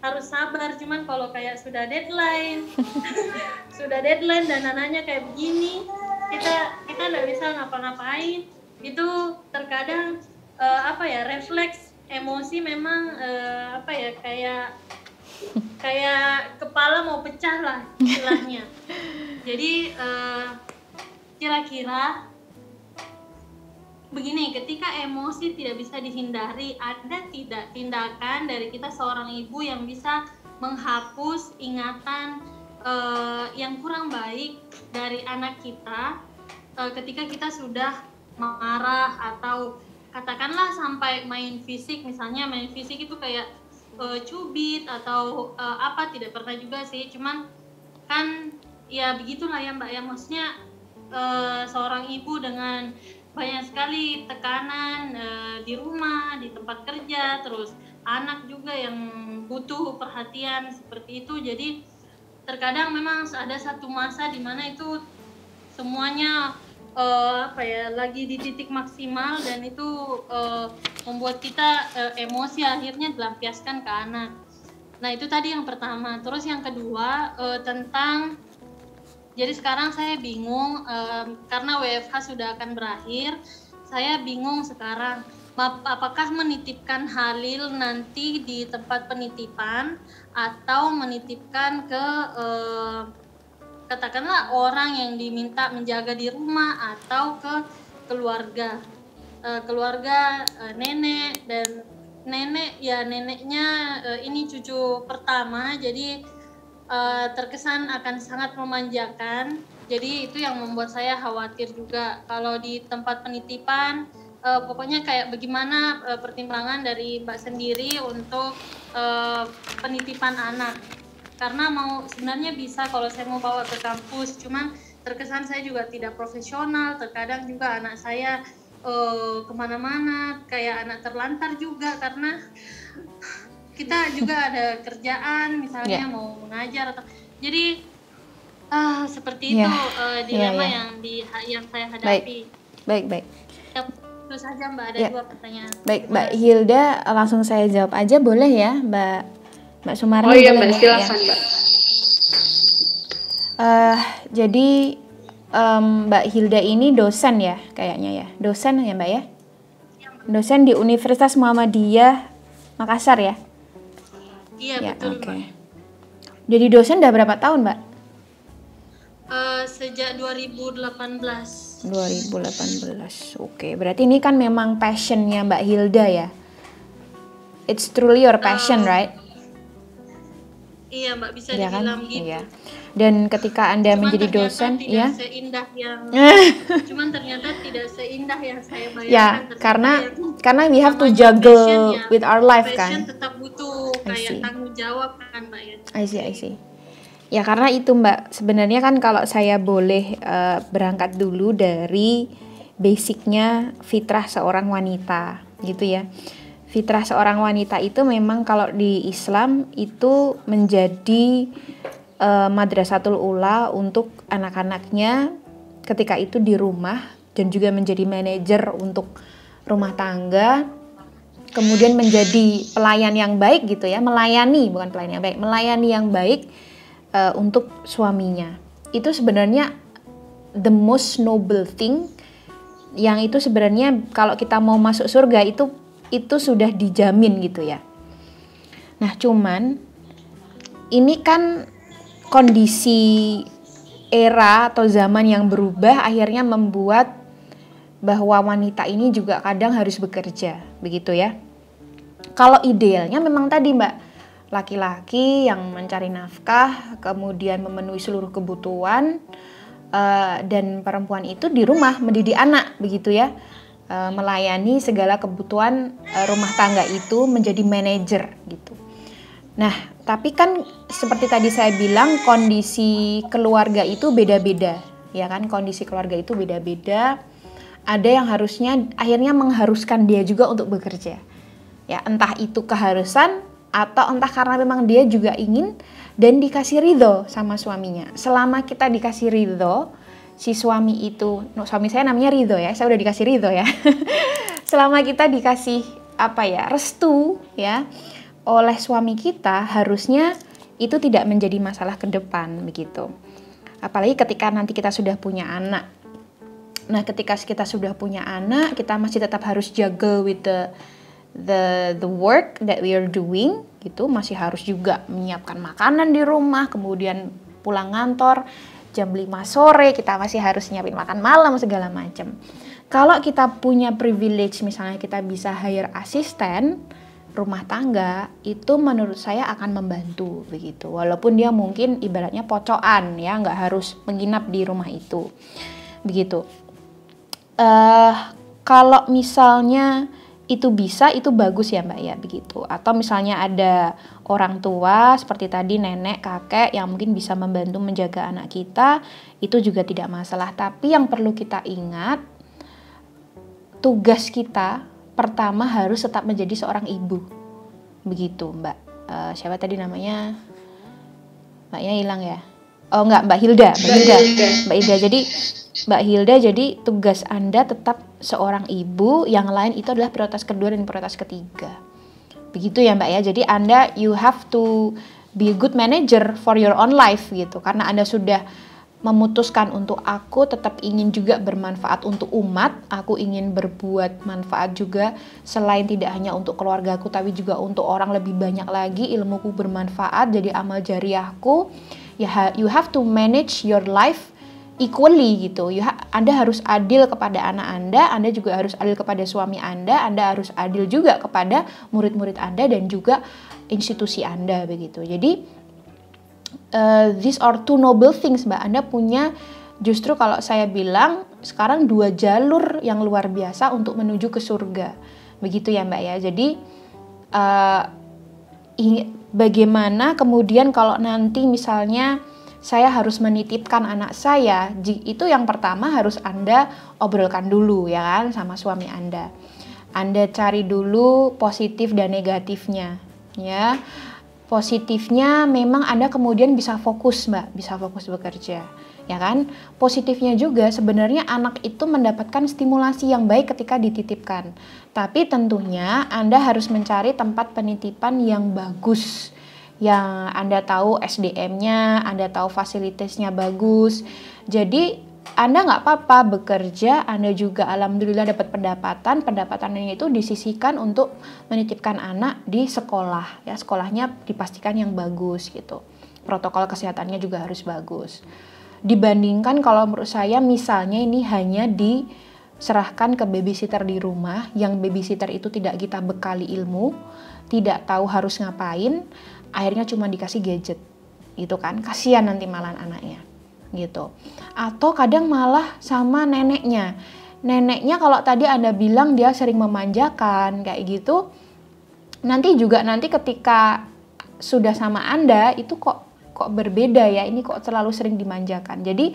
harus sabar, cuman kalau kayak sudah deadline dan anaknya kayak begini, kita nggak bisa ngapa-ngapain. Itu terkadang refleks emosi memang kayak kepala mau pecah lah istilahnya. Jadi kira-kira begini, ketika emosi tidak bisa dihindari, ada tidak tindakan dari kita seorang ibu yang bisa menghapus ingatan yang kurang baik dari anak kita ketika kita sudah marah, atau katakanlah sampai main fisik, misalnya main fisik itu kayak cubit atau tidak pernah juga sih, cuman kan ya begitulah ya Mbak ya, maksudnya seorang ibu dengan banyak sekali tekanan di rumah, di tempat kerja, terus anak juga yang butuh perhatian seperti itu. Jadi terkadang memang ada satu masa di mana itu semuanya lagi di titik maksimal, dan itu membuat kita emosi akhirnya dilampiaskan ke anak. Nah, itu tadi yang pertama. Terus yang kedua tentang, jadi sekarang saya bingung karena WFH sudah akan berakhir. Saya bingung sekarang apakah menitipkan Halil nanti di tempat penitipan atau menitipkan ke katakanlah orang yang diminta menjaga di rumah, atau ke keluarga nenek dan neneknya ini cucu pertama, jadi terkesan akan sangat memanjakan. Jadi itu yang membuat saya khawatir juga kalau di tempat penitipan. Pokoknya kayak bagaimana pertimbangan dari Mbak sendiri untuk penitipan anak, karena sebenarnya bisa kalau saya mau bawa ke kampus, cuman terkesan saya juga tidak profesional. Terkadang juga anak saya kemana-mana kayak anak terlantar juga, karena kita juga ada kerjaan misalnya mau mengajar atau jadi seperti itu dilema yang saya hadapi. Baik. Itu saja Mbak, ada 2 pertanyaan. Baik, Mbak Hilda, langsung saya jawab aja boleh ya, Mbak Sumarni? Oh iya Mbak, silakan Mbak. Jadi Mbak Hilda ini dosen ya, kayaknya ya, dosen ya Mbak ya? Dosen di Universitas Muhammadiyah Makassar ya? Iya, betul Mbak. Jadi dosen udah berapa tahun Mbak? Sejak 2018. Oke, berarti ini kan memang passionnya Mbak Hilda ya? It's truly your passion, right? Iya Mbak, bisa dibilang gitu. Iya. Dan ketika Anda menjadi dosen, ya? Seindah yang, cuman ternyata tidak seindah yang saya bayangkan. Ya, karena we have to juggle with our life kan. Passion tetap butuh kayak tanggung jawab kan Mbak ya. I see. Ya karena itu Mbak, sebenarnya kan kalau saya boleh berangkat dulu dari basicnya fitrah seorang wanita gitu ya. Fitrah seorang wanita itu memang kalau di Islam itu menjadi madrasatul ula untuk anak-anaknya ketika itu di rumah, dan juga menjadi manajer untuk rumah tangga, kemudian menjadi pelayan yang baik gitu ya, melayani yang baik untuk suaminya. Itu sebenarnya the most noble thing, yang itu sebenarnya kalau kita mau masuk surga itu sudah dijamin gitu ya. Nah cuman ini kan kondisi era atau zaman yang berubah akhirnya membuat bahwa wanita ini juga kadang harus bekerja, begitu ya. Kalau idealnya memang tadi Mbak, laki-laki yang mencari nafkah, kemudian memenuhi seluruh kebutuhan, dan perempuan itu di rumah mendidik anak, begitu ya, melayani segala kebutuhan rumah tangga itu, menjadi manajer gitu. Nah, tapi kan seperti tadi saya bilang, kondisi keluarga itu beda-beda, ya kan? Kondisi keluarga itu beda-beda. Ada yang harusnya akhirnya mengharuskan dia juga untuk bekerja. Ya, entah itu keharusan atau entah karena memang dia juga ingin dan dikasih ridho sama suaminya. Selama kita dikasih ridho, si suami itu, suami saya namanya Ridho ya, saya udah dikasih ridho ya. Selama kita dikasih restu ya oleh suami kita, harusnya itu tidak menjadi masalah ke depan begitu. Apalagi ketika nanti kita sudah punya anak. Nah, ketika kita sudah punya anak, kita masih tetap harus juggle with the work that we are doing gitu, masih harus juga menyiapkan makanan di rumah, kemudian pulang kantor jam 5 sore kita masih harus nyiapin makan malam segala macam. Kalau kita punya privilege, misalnya kita bisa hire asisten rumah tangga, itu menurut saya akan membantu begitu. Walaupun dia mungkin ibaratnya pocokan ya, nggak harus menginap di rumah itu begitu. Kalau misalnya itu bisa, itu bagus ya Mbak ya begitu. Atau misalnya ada orang tua seperti tadi nenek, kakek yang mungkin bisa membantu menjaga anak kita, itu juga tidak masalah. Tapi yang perlu kita ingat, tugas kita pertama harus tetap menjadi seorang ibu. Begitu Mbak. Siapa tadi namanya? Mbaknya hilang ya? Oh enggak, Mbak Hilda. Jadi Mbak Hilda, jadi tugas Anda tetap seorang ibu, yang lain itu adalah prioritas kedua dan prioritas ketiga. Begitu ya Mbak ya. Jadi Anda, you have to be a good manager for your own life gitu. Karena Anda sudah memutuskan untuk aku tetap ingin juga bermanfaat untuk umat, aku ingin berbuat manfaat juga selain tidak hanya untuk keluargaku tapi juga untuk orang lebih banyak lagi, ilmuku bermanfaat jadi amal jariahku. Ya, you have to manage your life equally gitu. Anda harus adil kepada anak Anda juga harus adil kepada suami Anda harus adil juga kepada murid-murid Anda dan juga institusi Anda begitu. Jadi these are two noble things, Mbak. Anda punya, justru kalau saya bilang sekarang 2 jalur yang luar biasa untuk menuju ke surga. Begitu ya, Mbak ya. Jadi bagaimana kemudian kalau nanti misalnya saya harus menitipkan anak saya, itu yang pertama harus Anda obrolkan dulu ya kan sama suami Anda. Anda cari dulu positif dan negatifnya ya. Positifnya memang Anda kemudian bisa fokus, Mbak, bisa fokus bekerja ya kan. Positifnya juga sebenarnya anak itu mendapatkan stimulasi yang baik ketika dititipkan. Tapi tentunya Anda harus mencari tempat penitipan yang bagus, yang Anda tahu SDM-nya, Anda tahu fasilitasnya bagus. Jadi Anda nggak apa-apa bekerja, Anda juga alhamdulillah dapat pendapatannya itu disisihkan untuk menitipkan anak di sekolah. Ya, sekolahnya dipastikan yang bagus gitu. Protokol kesehatannya juga harus bagus. Dibandingkan kalau menurut saya misalnya ini hanya diserahkan ke babysitter di rumah, yang babysitter itu tidak kita bekali ilmu, tidak tahu harus ngapain, akhirnya cuma dikasih gadget gitu kan, kasihan nanti malah anaknya gitu. Atau kadang malah sama neneknya kalau tadi Anda bilang dia sering memanjakan kayak gitu, nanti ketika sudah sama Anda itu kok berbeda ya, ini kok terlalu sering dimanjakan. Jadi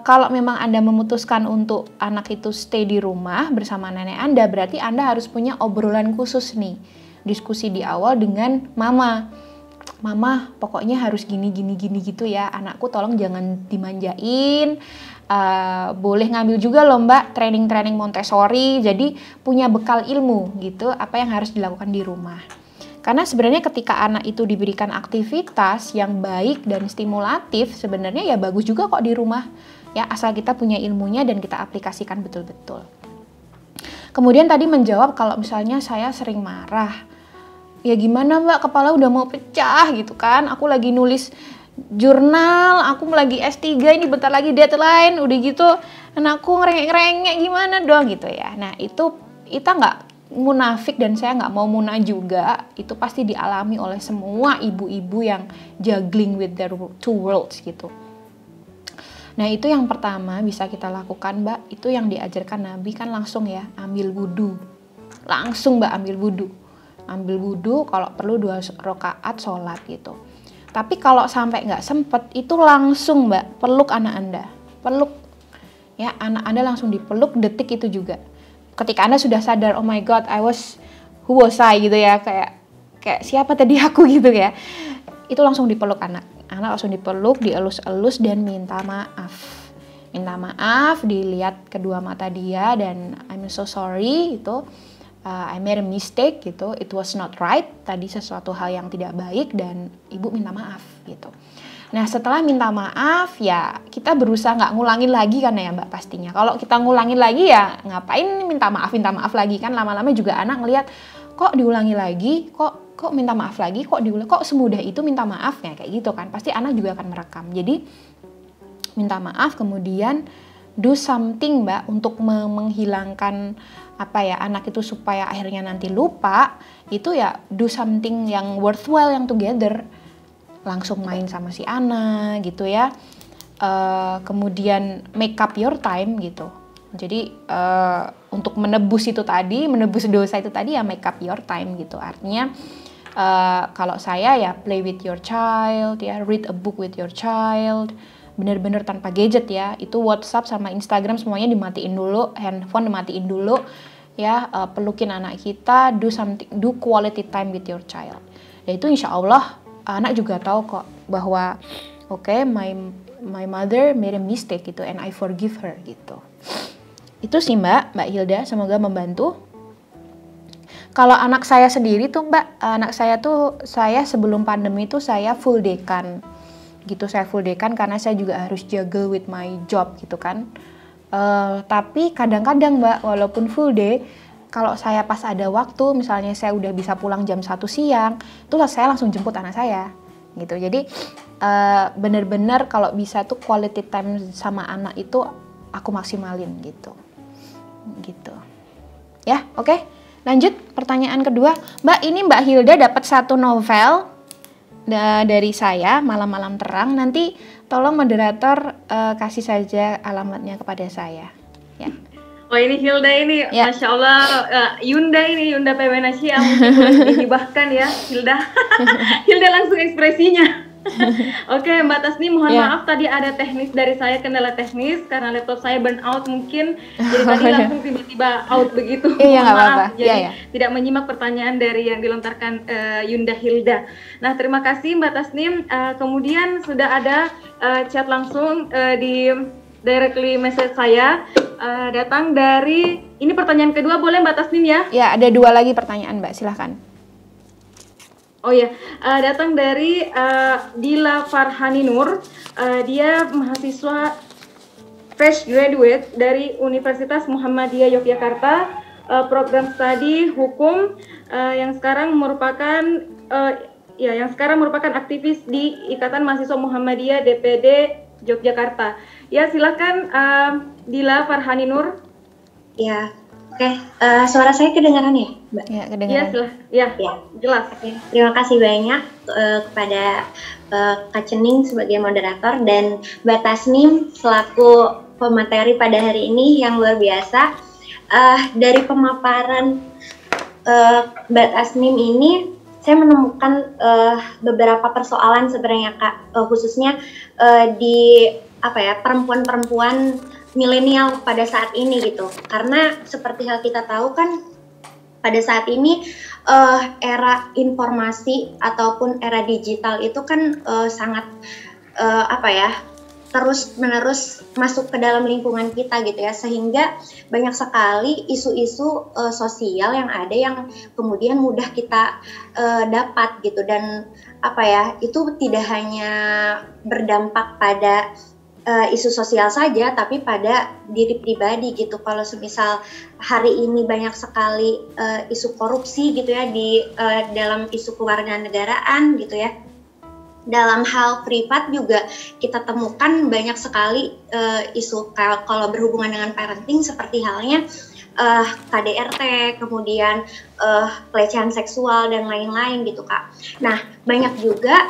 kalau memang Anda memutuskan untuk anak itu stay di rumah bersama nenek Anda, berarti Anda harus punya obrolan khusus nih, diskusi di awal dengan mama, pokoknya harus gini gitu ya, anakku tolong jangan dimanjain, boleh ngambil juga loh Mbak training Montessori, jadi punya bekal ilmu gitu, apa yang harus dilakukan di rumah. Karena sebenarnya ketika anak itu diberikan aktivitas yang baik dan stimulatif, sebenarnya ya bagus juga kok di rumah ya, asal kita punya ilmunya dan kita aplikasikan betul-betul. Kemudian tadi menjawab kalau misalnya saya sering marah, ya gimana Mbak, kepala udah mau pecah gitu kan, aku lagi nulis jurnal, aku lagi S3 ini bentar lagi deadline, udah gitu anakku ngerengek-ngerengek, gimana dong gitu ya. Nah itu kita nggak munafik dan saya nggak mau munah juga, itu pasti dialami oleh semua ibu-ibu yang juggling with their two worlds gitu. Nah itu yang pertama bisa kita lakukan Mbak, itu yang diajarkan Nabi kan langsung ya, ambil wudhu, langsung Mbak ambil wudhu, kalau perlu 2 rakaat sholat gitu. Tapi kalau sampai nggak sempet, itu langsung Mbak peluk anak Anda, peluk ya, anak Anda langsung dipeluk detik itu juga. Ketika Anda sudah sadar, oh my god, who was I gitu ya, kayak siapa tadi aku gitu ya, itu langsung dipeluk anak langsung dipeluk, dielus-elus dan minta maaf, dilihat kedua mata dia dan I'm so sorry gitu, I made a mistake gitu, it was not right, tadi sesuatu hal yang tidak baik dan ibu minta maaf gitu. Nah setelah minta maaf ya kita berusaha nggak ngulangin lagi kan ya Mbak pastinya. Kalau kita ngulangin lagi ya ngapain minta maaf lagi kan, lama-lama juga anak ngelihat kok diulangi lagi, kok minta maaf lagi, kok semudah itu minta maaf ya kayak gitu kan. Pasti anak juga akan merekam. Jadi minta maaf kemudian do something Mbak untuk menghilangkan anak itu supaya akhirnya nanti lupa, itu ya do something yang worthwhile, yang together. Langsung main sama si anak gitu ya, kemudian make up your time gitu. Jadi untuk menebus dosa itu tadi ya make up your time gitu. Artinya kalau saya ya play with your child ya, read a book with your child, bener-bener tanpa gadget ya. Itu WhatsApp sama Instagram semuanya dimatiin dulu, handphone dimatiin dulu ya, pelukin anak kita, do quality time with your child. Dan itu insya Allah anak juga tahu kok bahwa okay, my mother made a mistake gitu and I forgive her gitu. Itu sih Mbak Hilda, semoga membantu. Kalau anak saya sendiri tuh Mbak, saya sebelum pandemi itu saya full dekan gitu, karena saya juga harus juggle with my job gitu kan. Tapi kadang-kadang Mbak, walaupun full day, kalau saya pas ada waktu, misalnya saya udah bisa pulang jam 1 siang, itu saya langsung jemput anak saya gitu. Jadi bener-bener kalau bisa tuh quality time sama anak itu aku maksimalin gitu. Ya, oke. Lanjut pertanyaan kedua. Mbak, ini Mbak Hilda dapat 1 novel dari saya, Malam-Malam Terang. Nanti tolong moderator kasih saja alamatnya kepada saya. Ya. Oh, ini Hilda ini, ya. Masya Allah, Yunda PW Nasya, mungkin boleh dihibahkan ya, Hilda. Hilda langsung ekspresinya. Oke, Mbak Tasnim, mohon maaf tadi ada teknis dari saya, kendala teknis karena laptop saya burn out mungkin, jadi tadi langsung tiba-tiba out begitu. Iya, nggak apa-apa. Jadi tidak menyimak pertanyaan dari yang dilontarkan Yunda Hilda. Nah, terima kasih Mbak Tasnim. Kemudian sudah ada chat langsung di directly message saya, datang dari, ini pertanyaan kedua, boleh Mbak Tasnim ya? Ya, ada 2 lagi pertanyaan Mbak, silahkan. Oh ya, datang dari Dila Farhani Nur. Dia mahasiswa fresh graduate dari Universitas Muhammadiyah Yogyakarta, program studi hukum, yang sekarang merupakan aktivis di Ikatan Mahasiswa Muhammadiyah DPD Yogyakarta. Ya, silakan Dila Farhani Nur. Ya. Oke, suara saya kedengaran ya, Mbak? Ya, kedengaran. Ya, jelas. Oke. Terima kasih banyak kepada Kak Cening sebagai moderator dan Mbak Tasnim selaku pemateri pada hari ini yang luar biasa. Dari pemaparan Mbak Tasnim ini, saya menemukan beberapa persoalan sebenarnya, Kak, khususnya di perempuan-perempuan milenial pada saat ini gitu, karena seperti hal kita tahu kan pada saat ini era informasi ataupun era digital itu kan sangat terus menerus masuk ke dalam lingkungan kita gitu ya, sehingga banyak sekali isu-isu sosial yang ada yang kemudian mudah kita dapat gitu, dan itu tidak hanya berdampak pada isu sosial saja, tapi pada diri pribadi gitu. Kalau semisal hari ini banyak sekali isu korupsi gitu ya di dalam isu kewarganegaraan gitu ya. Dalam hal privat juga kita temukan banyak sekali isu kalau berhubungan dengan parenting, seperti halnya KDRT, kemudian pelecehan seksual dan lain-lain gitu, Kak. Nah, banyak juga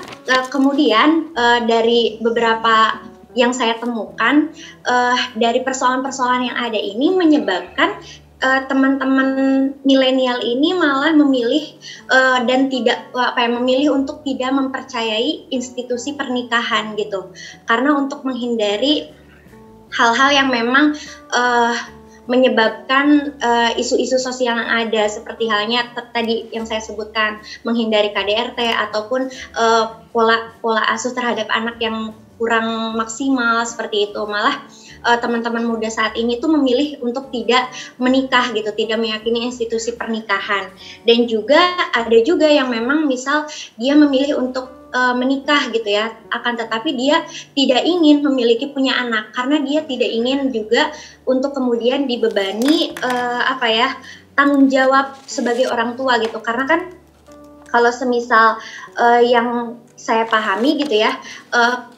kemudian dari beberapa yang saya temukan dari persoalan-persoalan yang ada ini menyebabkan teman-teman milenial ini malah memilih dan tidak memilih untuk tidak mempercayai institusi pernikahan gitu, karena untuk menghindari hal-hal yang memang menyebabkan isu-isu sosial yang ada, seperti halnya tadi yang saya sebutkan, menghindari KDRT ataupun pola asuh terhadap anak yang kurang maksimal seperti itu. Malah teman-teman muda saat ini tuh memilih untuk tidak menikah gitu, tidak meyakini institusi pernikahan. Dan juga ada juga yang memang misal dia memilih untuk menikah gitu ya, akan tetapi dia tidak ingin memiliki punya anak karena dia tidak ingin juga untuk kemudian dibebani tanggung jawab sebagai orang tua gitu. Karena kan kalau semisal yang saya pahami gitu ya,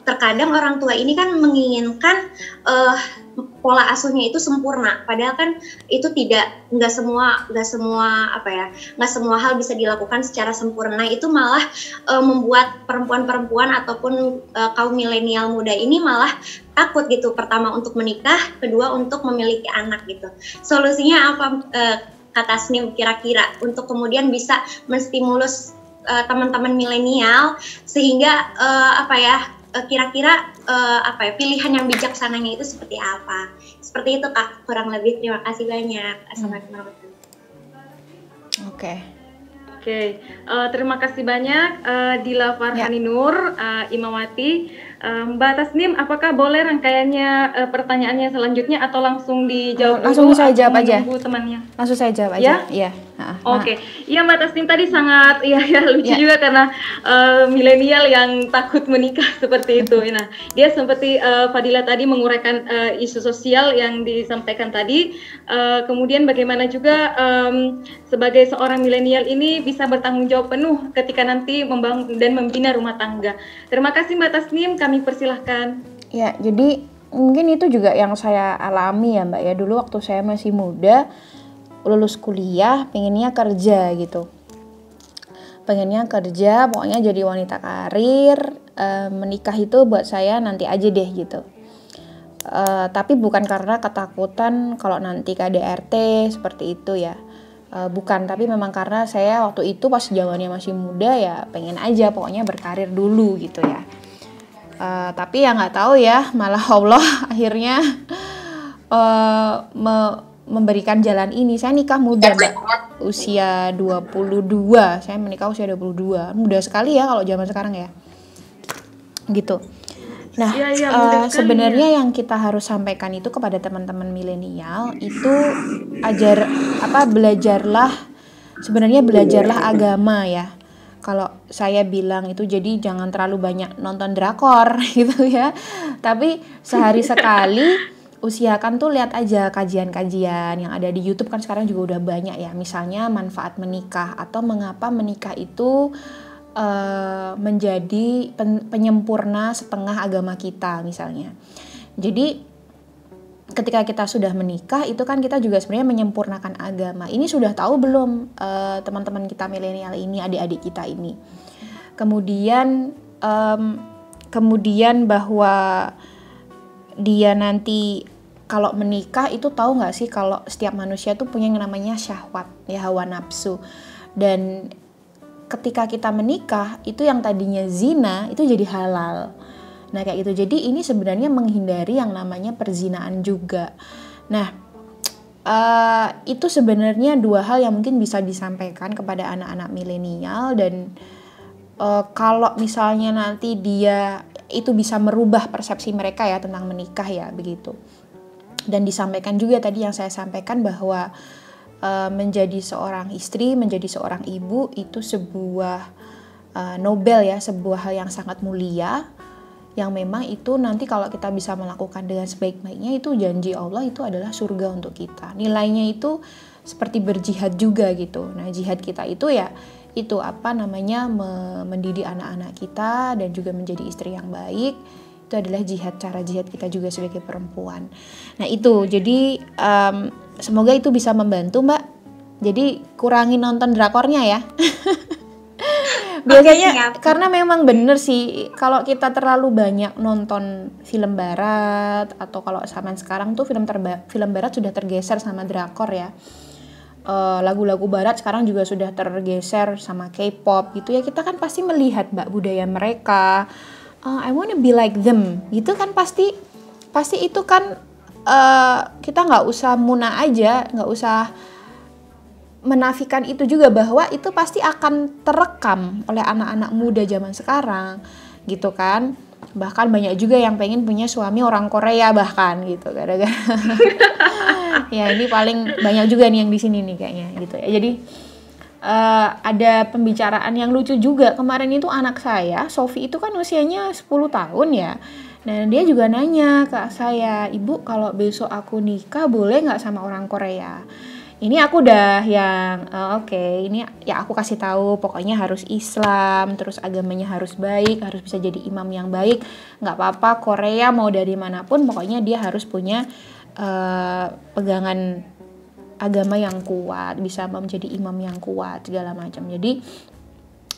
terkadang orang tua ini kan menginginkan pola asuhnya itu sempurna, padahal kan itu nggak semua hal bisa dilakukan secara sempurna. Itu malah membuat perempuan-perempuan ataupun kaum milenial muda ini malah takut gitu, pertama untuk menikah, kedua untuk memiliki anak gitu. Solusinya apa, kata Tasnim kira-kira untuk kemudian bisa menstimulus teman-teman milenial sehingga kira-kira pilihan yang bijaksananya itu seperti apa? Seperti itu, Kak, kurang lebih. Terima kasih banyak. Assalamualaikum warahmatullahi wabarakatuh. Oke. Terima kasih banyak Dila Farhani Nur, Imawati. Mbak Tasnim, apakah boleh rangkaiannya pertanyaannya selanjutnya atau langsung dijawab? Langsung saya jawab aja. Temannya. Langsung saya jawab aja. Ya? Iya. Oke, iya Mbak Tasnim tadi sangat ya lucu juga karena milenial yang takut menikah seperti itu. Nah, dia seperti Fadila tadi menguraikan isu sosial yang disampaikan tadi. Kemudian bagaimana juga sebagai seorang milenial ini bisa bertanggung jawab penuh ketika nanti membangun dan membina rumah tangga. Terima kasih Mbak Tasnim, kami persilahkan. Ya, jadi mungkin itu juga yang saya alami ya Mbak ya. Dulu waktu saya masih muda, lulus kuliah, pengennya kerja gitu. Pengennya kerja, pokoknya jadi wanita karir, menikah itu buat saya nanti aja deh gitu. Tapi bukan karena ketakutan kalau nanti KDRT seperti itu ya. Bukan, tapi memang karena saya waktu itu pas zamannya masih muda ya pengen aja pokoknya berkarir dulu gitu ya. Tapi ya nggak tahu ya, malah Allah akhirnya memberikan jalan ini. Saya nikah muda Mbak, usia 22. Saya menikah usia 22. Muda sekali ya kalau zaman sekarang ya. Gitu. Nah, sebenarnya yang kita harus sampaikan itu kepada teman-teman milenial itu belajarlah agama ya. Kalau saya bilang itu jadi jangan terlalu banyak nonton drakor gitu ya. Tapi sehari sekali usahakan tuh lihat aja kajian-kajian yang ada di YouTube kan sekarang juga udah banyak ya. Misalnya manfaat menikah atau mengapa menikah itu menjadi penyempurna setengah agama kita misalnya. Jadi ketika kita sudah menikah itu kan kita juga sebenarnya menyempurnakan agama. Ini sudah tahu belum teman-teman kita milenial ini, adik-adik kita ini. Kemudian bahwa dia nanti kalau menikah itu tahu nggak sih kalau setiap manusia tuh punya yang namanya syahwat ya, hawa nafsu. Dan ketika kita menikah itu yang tadinya zina itu jadi halal. Nah kayak gitu. Jadi ini sebenarnya menghindari yang namanya perzinaan juga. Nah itu sebenarnya dua hal yang mungkin bisa disampaikan kepada anak-anak milenial. Dan kalau misalnya nanti dia itu bisa merubah persepsi mereka ya tentang menikah ya begitu. Dan disampaikan juga tadi yang saya sampaikan bahwa menjadi seorang istri, menjadi seorang ibu itu sebuah nobel ya, sebuah hal yang sangat mulia, yang memang itu nanti kalau kita bisa melakukan dengan sebaik-baiknya itu janji Allah itu adalah surga untuk kita. Nilainya itu seperti berjihad juga gitu. Nah jihad kita itu ya itu mendidik anak-anak kita dan juga menjadi istri yang baik. Itu adalah cara jihad kita juga sebagai perempuan. Nah itu, jadi semoga itu bisa membantu Mbak. Jadi kurangi nonton drakornya ya. Biasanya karena memang bener sih kalau kita terlalu banyak nonton film barat atau kalau zaman sekarang tuh film barat sudah tergeser sama drakor ya. Lagu-lagu barat sekarang juga sudah tergeser sama K-pop gitu ya. Kita kan pasti melihat Mbak budaya mereka. I wanna be like them gitu kan pasti itu kan kita nggak usah muna aja, nggak usah menafikan itu juga bahwa itu pasti akan terekam oleh anak-anak muda zaman sekarang gitu kan. Bahkan banyak juga yang pengen punya suami orang Korea bahkan gitu gara-gara ya ini paling banyak juga nih yang di sini nih kayaknya gitu ya. Jadi ada pembicaraan yang lucu juga. Kemarin itu anak saya, Sofi itu kan usianya 10 tahun ya. Nah dia juga nanya ke saya, Ibu kalau besok aku nikah boleh gak sama orang Korea? Ini aku udah yang oke, ini ya aku kasih tahu pokoknya harus Islam, terus agamanya harus baik, harus bisa jadi imam yang baik. Gak apa-apa Korea mau dari manapun, pokoknya dia harus punya pegangan agama yang kuat, bisa menjadi imam yang kuat segala macam. Jadi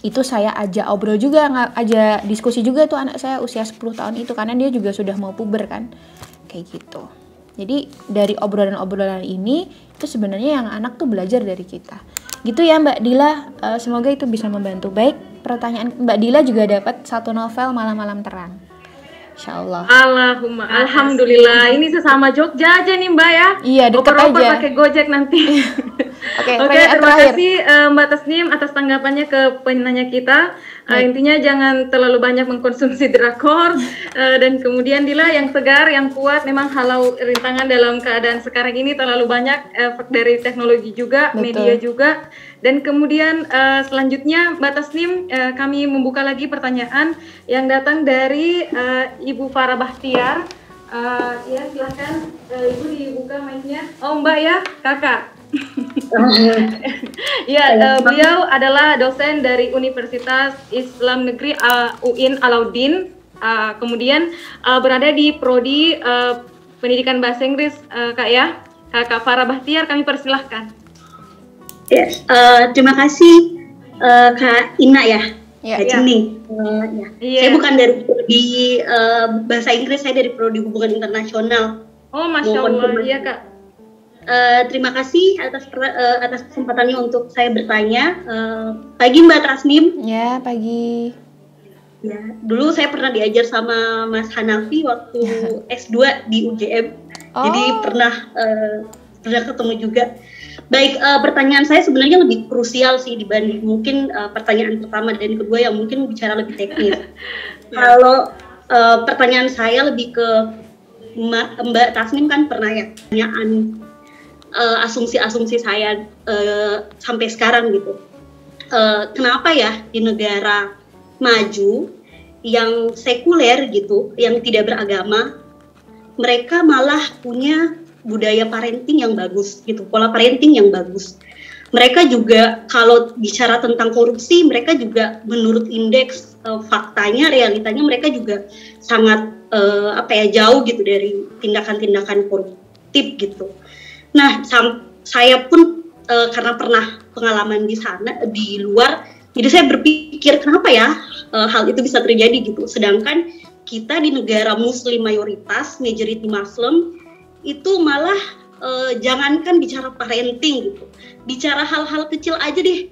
itu saya ajak obrol juga, ajak diskusi juga tuh anak saya usia 10 tahun itu karena dia juga sudah mau puber kan kayak gitu. Jadi dari obrolan-obrolan ini itu sebenarnya yang anak tuh belajar dari kita gitu ya Mbak Dila. Semoga itu bisa membantu. Baik, pertanyaan Mbak Dila juga dapat satu novel Malam-Malam Terang. Insyaallah. Allahumma, alhamdulillah. Ini sesama Jogja aja nih Mbak ya. Iya, dekat aja. Pakai Gojek nanti. Oke, terima kasih Mbak Tasnim atas tanggapannya ke penanya kita. Intinya jangan terlalu banyak mengkonsumsi drakor dan kemudian Dila yang segar, yang kuat. Memang halau rintangan dalam keadaan sekarang ini terlalu banyak efek dari teknologi juga, media juga. Dan kemudian selanjutnya Mbak Tasnim, kami membuka lagi pertanyaan yang datang dari Ibu Farah Bahtiar. Ya silahkan Ibu dibuka mic-nya. Oh Mbak ya, kakak. Ya, beliau adalah dosen dari Universitas Islam Negeri UIN Alauddin. Kemudian berada di prodi pendidikan bahasa Inggris, Kak ya. Kakak Farah Bahtiar, kami persilahkan. Yes, terima kasih Kak Ina ya. Kak Cini. Saya bukan dari prodi bahasa Inggris, saya dari prodi hubungan internasional. Oh, Masya Allah, iya Kak. Terima kasih atas kesempatannya untuk saya bertanya. Pagi Mbak Tasnim. Ya, pagi. Ya, dulu saya pernah diajar sama Mas Hanafi waktu S2 di UGM. Jadi pernah ketemu juga. Baik, pertanyaan saya sebenarnya lebih krusial sih dibanding mungkin pertanyaan pertama dan kedua yang mungkin bicara lebih teknis. Kalau pertanyaan saya lebih ke Mbak Tasnim kan pernah ya pertanyaan asumsi-asumsi saya sampai sekarang gitu. Kenapa ya di negara maju yang sekuler gitu, yang tidak beragama, mereka malah punya budaya parenting yang bagus gitu, pola parenting yang bagus. Mereka juga kalau bicara tentang korupsi, mereka juga menurut indeks faktanya, realitanya mereka juga sangat jauh gitu dari tindakan-tindakan koruptif gitu. Nah, saya pun karena pernah pengalaman di sana, di luar, jadi saya berpikir kenapa ya hal itu bisa terjadi gitu. Sedangkan kita di negara Muslim mayoritas, majority Muslim, itu malah jangankan bicara parenting gitu, bicara hal-hal kecil aja deh,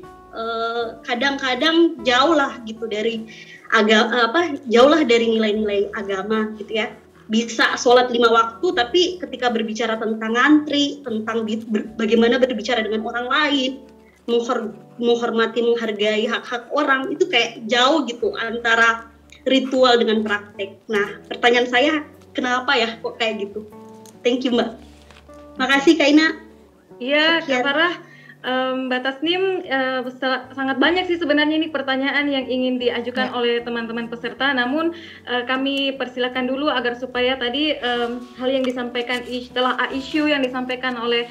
kadang-kadang jauh lah gitu dari jauh lah dari nilai-nilai agama gitu ya. Bisa sholat 5 waktu, tapi ketika berbicara tentang ngantri, tentang bagaimana berbicara dengan orang lain, menghormati, menghargai hak-hak orang, itu kayak jauh gitu antara ritual dengan praktek. Nah, pertanyaan saya, kenapa ya kok kayak gitu? Thank you Mbak. Makasih Kak Ina. Iya Kak Farah. Mbak Tasnim, sangat banyak sih sebenarnya ini pertanyaan yang ingin diajukan oleh teman-teman peserta, namun kami persilakan dulu agar supaya tadi hal yang disampaikan setelah isu yang disampaikan oleh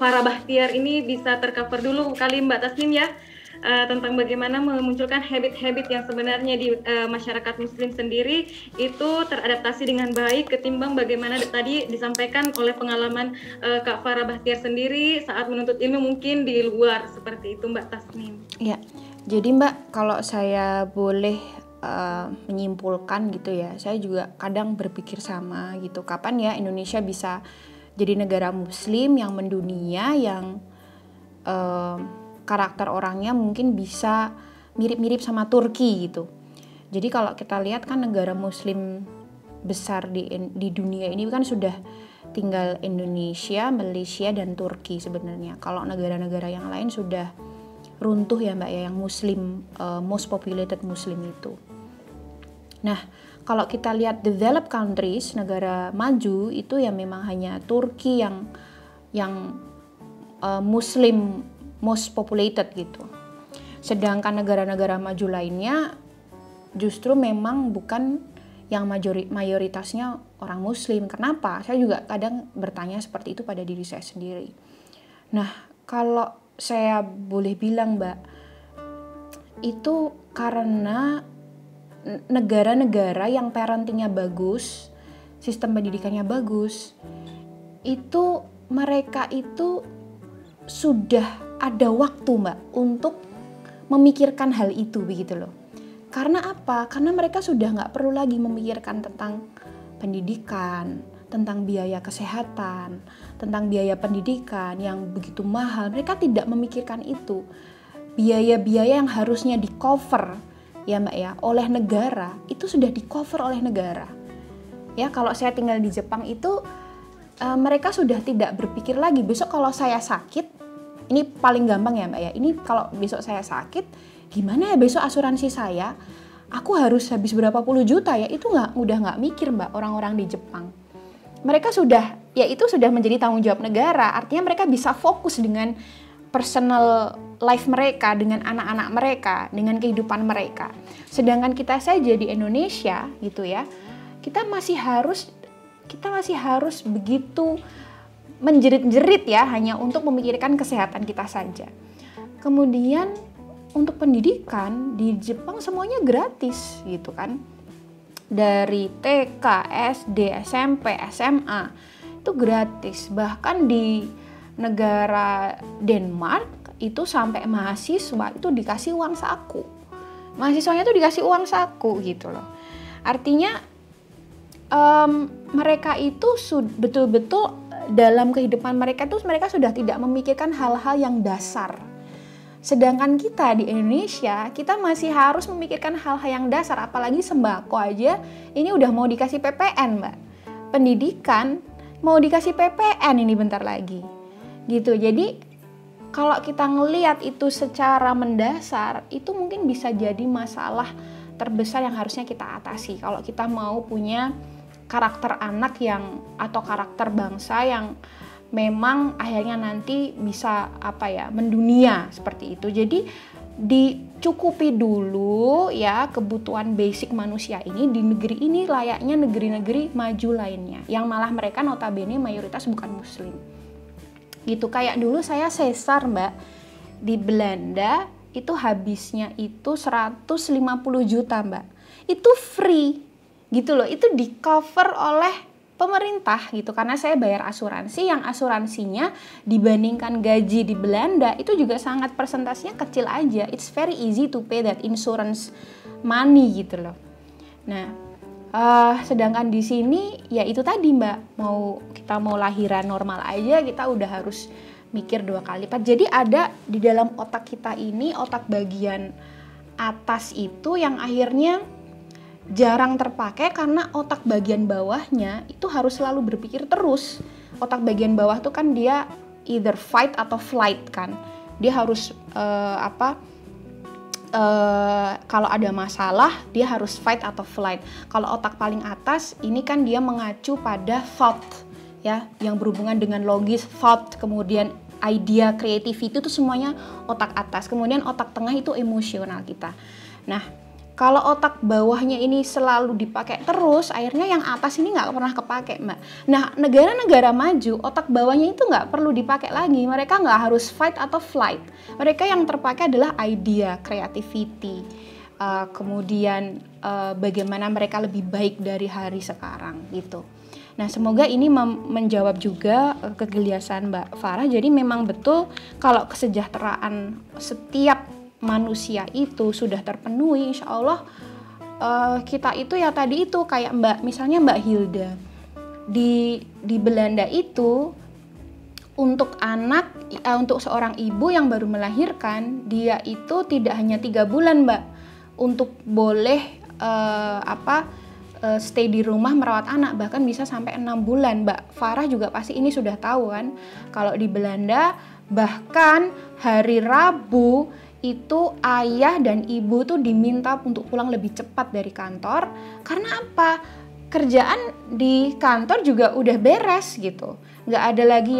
Farah Bahtiar ini bisa tercover dulu kali Mbak Tasnim ya, tentang bagaimana memunculkan habit-habit yang sebenarnya di masyarakat Muslim sendiri itu teradaptasi dengan baik ketimbang bagaimana tadi disampaikan oleh pengalaman Kak Farah Bahtiar sendiri saat menuntut ilmu mungkin di luar, seperti itu Mbak Tasnim. Ya, jadi Mbak kalau saya boleh menyimpulkan gitu ya, saya juga kadang berpikir sama gitu, kapan ya Indonesia bisa jadi negara Muslim yang mendunia, yang karakter orangnya mungkin bisa mirip-mirip sama Turki gitu. Jadi kalau kita lihat kan negara Muslim besar di dunia ini kan sudah tinggal Indonesia, Malaysia, dan Turki sebenarnya. Kalau negara-negara yang lain sudah runtuh ya Mbak ya, yang Muslim, most populated Muslim itu. Nah, kalau kita lihat developed countries, negara maju itu ya memang hanya Turki yang Muslim most populated gitu. Sedangkan negara-negara maju lainnya justru memang bukan yang mayoritasnya orang Muslim. Kenapa? Saya juga kadang bertanya seperti itu pada diri saya sendiri. Nah, kalau saya boleh bilang Mbak, itu karena negara-negara yang parentingnya bagus, sistem pendidikannya bagus, itu mereka itu sudah ada waktu Mbak untuk memikirkan hal itu begitu loh. Karena apa? Karena mereka sudah nggak perlu lagi memikirkan tentang pendidikan, tentang biaya kesehatan, tentang biaya pendidikan yang begitu mahal. Mereka tidak memikirkan itu. Biaya-biaya yang harusnya di cover ya Mbak ya oleh negara, itu sudah di cover oleh negara. Ya, kalau saya tinggal di Jepang itu mereka sudah tidak berpikir lagi besok kalau saya sakit ini paling gampang ya Mbak ya, ini kalau besok saya sakit, gimana ya besok asuransi saya, aku harus habis berapa puluh juta ya, itu udah nggak mikir Mbak orang-orang di Jepang. Mereka sudah, ya itu sudah menjadi tanggung jawab negara, artinya mereka bisa fokus dengan personal life mereka, dengan anak-anak mereka, dengan kehidupan mereka. Sedangkan kita saja di Indonesia gitu ya, kita masih harus begitu menjerit-jerit ya, hanya untuk memikirkan kesehatan kita saja. Kemudian untuk pendidikan di Jepang semuanya gratis gitu kan. Dari TK, SD, SMP, SMA itu gratis. Bahkan di negara Denmark itu sampai mahasiswa itu dikasih uang saku. Mahasiswanya tuh dikasih uang saku gitu loh. Artinya mereka itu betul-betul dalam kehidupan mereka tuh mereka sudah tidak memikirkan hal-hal yang dasar. Sedangkan kita di Indonesia, kita masih harus memikirkan hal-hal yang dasar, apalagi sembako aja ini udah mau dikasih PPN, Mbak. Pendidikan mau dikasih PPN ini bentar lagi. Gitu. Jadi kalau kita ngelihat itu secara mendasar, itu mungkin bisa jadi masalah terbesar yang harusnya kita atasi kalau kita mau punya karakter anak yang atau karakter bangsa yang memang akhirnya nanti bisa mendunia seperti itu. Jadi dicukupi dulu ya kebutuhan basic manusia ini di negeri ini layaknya negeri-negeri maju lainnya yang malah mereka notabene mayoritas bukan muslim. Gitu, kayak dulu saya sesar Mbak di Belanda itu habisnya itu 150 juta Mbak. Itu free gitu loh, itu di cover oleh pemerintah gitu, karena saya bayar asuransi yang asuransinya dibandingkan gaji di Belanda itu juga sangat persentasenya kecil aja. It's very easy to pay that insurance money gitu loh. Nah, sedangkan di sini ya itu tadi Mbak, kita mau lahiran normal aja kita udah harus mikir 2 kali lipat. Jadi ada di dalam otak kita ini, otak bagian atas itu yang akhirnya jarang terpakai karena otak bagian bawahnya itu harus selalu berpikir terus. Otak bagian bawah tuh kan dia either fight atau flight kan. Dia harus kalau ada masalah dia harus fight atau flight. Kalau otak paling atas ini kan dia mengacu pada thought ya, yang berhubungan dengan logis, thought, kemudian idea, creativity itu semuanya otak atas. Kemudian otak tengah itu emosional kita. Nah, kalau otak bawahnya ini selalu dipakai terus, akhirnya yang atas ini nggak pernah kepake, Mbak. Nah, negara-negara maju, otak bawahnya itu nggak perlu dipakai lagi. Mereka nggak harus fight atau flight. Mereka yang terpakai adalah idea, creativity, kemudian bagaimana mereka lebih baik dari hari sekarang, gitu. Nah, semoga ini menjawab juga kegelisahan Mbak Farah. Jadi memang betul kalau kesejahteraan setiap manusia itu sudah terpenuhi, insya Allah kita itu ya tadi itu kayak misalnya Mbak Hilda di Belanda itu untuk untuk seorang ibu yang baru melahirkan dia itu tidak hanya 3 bulan Mbak untuk boleh stay di rumah merawat anak, bahkan bisa sampai 6 bulan. Mbak Farah juga pasti ini sudah tahu kan, kalau di Belanda bahkan hari Rabu itu ayah dan ibu tuh diminta untuk pulang lebih cepat dari kantor. Karena apa? Kerjaan di kantor juga udah beres gitu. Nggak ada lagi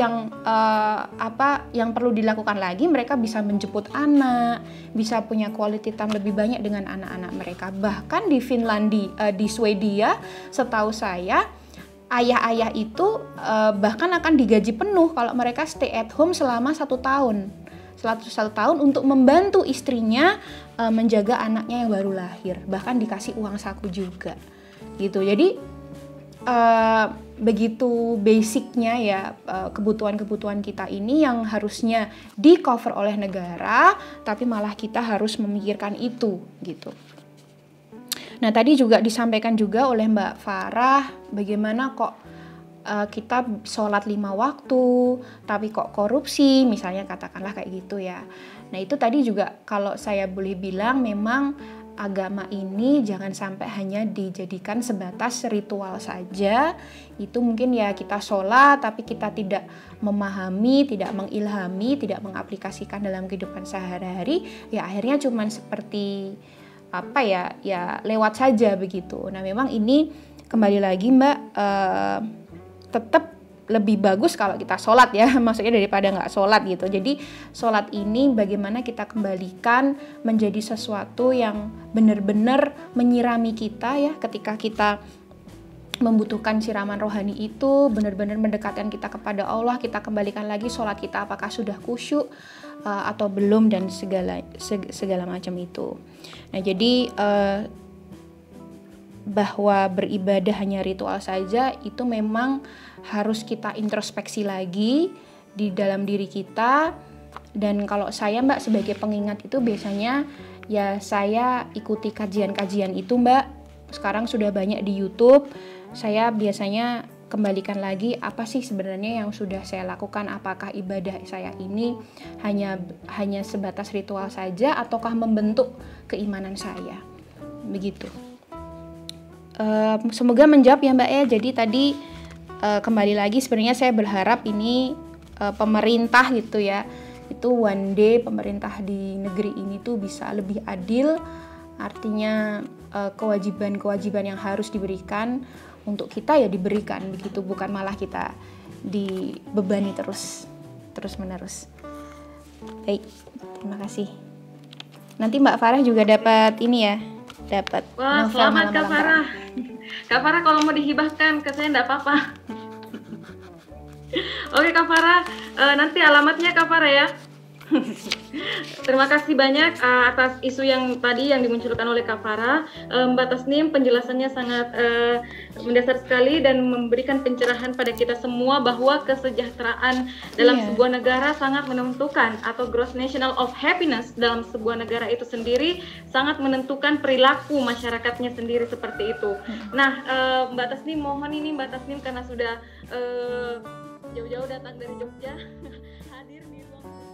yang perlu dilakukan lagi. Mereka bisa menjemput anak, bisa punya quality time lebih banyak dengan anak-anak mereka. Bahkan di Finlandia, di Swedia, setahu saya ayah-ayah itu bahkan akan digaji penuh kalau mereka stay at home selama 1 tahun. 1 tahun untuk membantu istrinya menjaga anaknya yang baru lahir, bahkan dikasih uang saku juga gitu. Jadi begitu basicnya ya kebutuhan-kebutuhan kita ini yang harusnya di cover oleh negara, tapi malah kita harus memikirkan itu gitu. Nah, tadi juga disampaikan juga oleh Mbak Farah bagaimana kok kita sholat 5 waktu, tapi kok korupsi, misalnya katakanlah kayak gitu ya. Nah, itu tadi juga kalau saya boleh bilang memang agama ini jangan sampai hanya dijadikan sebatas ritual saja. Itu mungkin ya kita sholat tapi kita tidak memahami, tidak mengilhami, tidak mengaplikasikan dalam kehidupan sehari-hari, ya akhirnya cuman seperti apa ya lewat saja begitu. Nah memang ini kembali lagi Mbak, tetap lebih bagus kalau kita sholat ya, maksudnya daripada nggak sholat gitu. Jadi sholat ini bagaimana kita kembalikan menjadi sesuatu yang benar-benar menyirami kita ya, ketika kita membutuhkan siraman rohani itu, benar-benar mendekatkan kita kepada Allah. Kita kembalikan lagi sholat kita apakah sudah khusyuk atau belum, dan segala macam itu. Nah jadi bahwa beribadah hanya ritual saja itu memang harus kita introspeksi lagi di dalam diri kita. Dan kalau saya Mbak sebagai pengingat itu biasanya ya saya ikuti kajian-kajian itu Mbak. Sekarang sudah banyak di YouTube. Saya biasanya kembalikan lagi apa sih sebenarnya yang sudah saya lakukan, apakah ibadah saya ini hanya sebatas ritual saja ataukah membentuk keimanan saya. Begitu. Semoga menjawab ya Mbak ya. Jadi tadi kembali lagi sebenarnya saya berharap ini pemerintah gitu ya, itu one day pemerintah di negeri ini tuh bisa lebih adil. Artinya kewajiban-kewajiban yang harus diberikan untuk kita ya diberikan begitu, bukan malah kita dibebani terus menerus. Baik, terima kasih. Nanti Mbak Farah juga dapat ini ya, dapat. Wah, selamat Kak Farah. Kak Farah kalau mau dihibahkan ke saya enggak apa-apa. Oke Kak Farah, nanti alamatnya Kak Farah ya. Terima kasih banyak atas isu yang tadi yang dimunculkan oleh Kak Farah. Mbak Tasnim penjelasannya sangat mendasar sekali dan memberikan pencerahan pada kita semua bahwa kesejahteraan dalam sebuah negara sangat menentukan, atau gross national of happiness dalam sebuah negara itu sendiri sangat menentukan perilaku masyarakatnya sendiri seperti itu. Nah Mbak Tasnim, mohon ini Mbak Tasnim karena sudah jauh-jauh datang dari Jogja hadir di ruang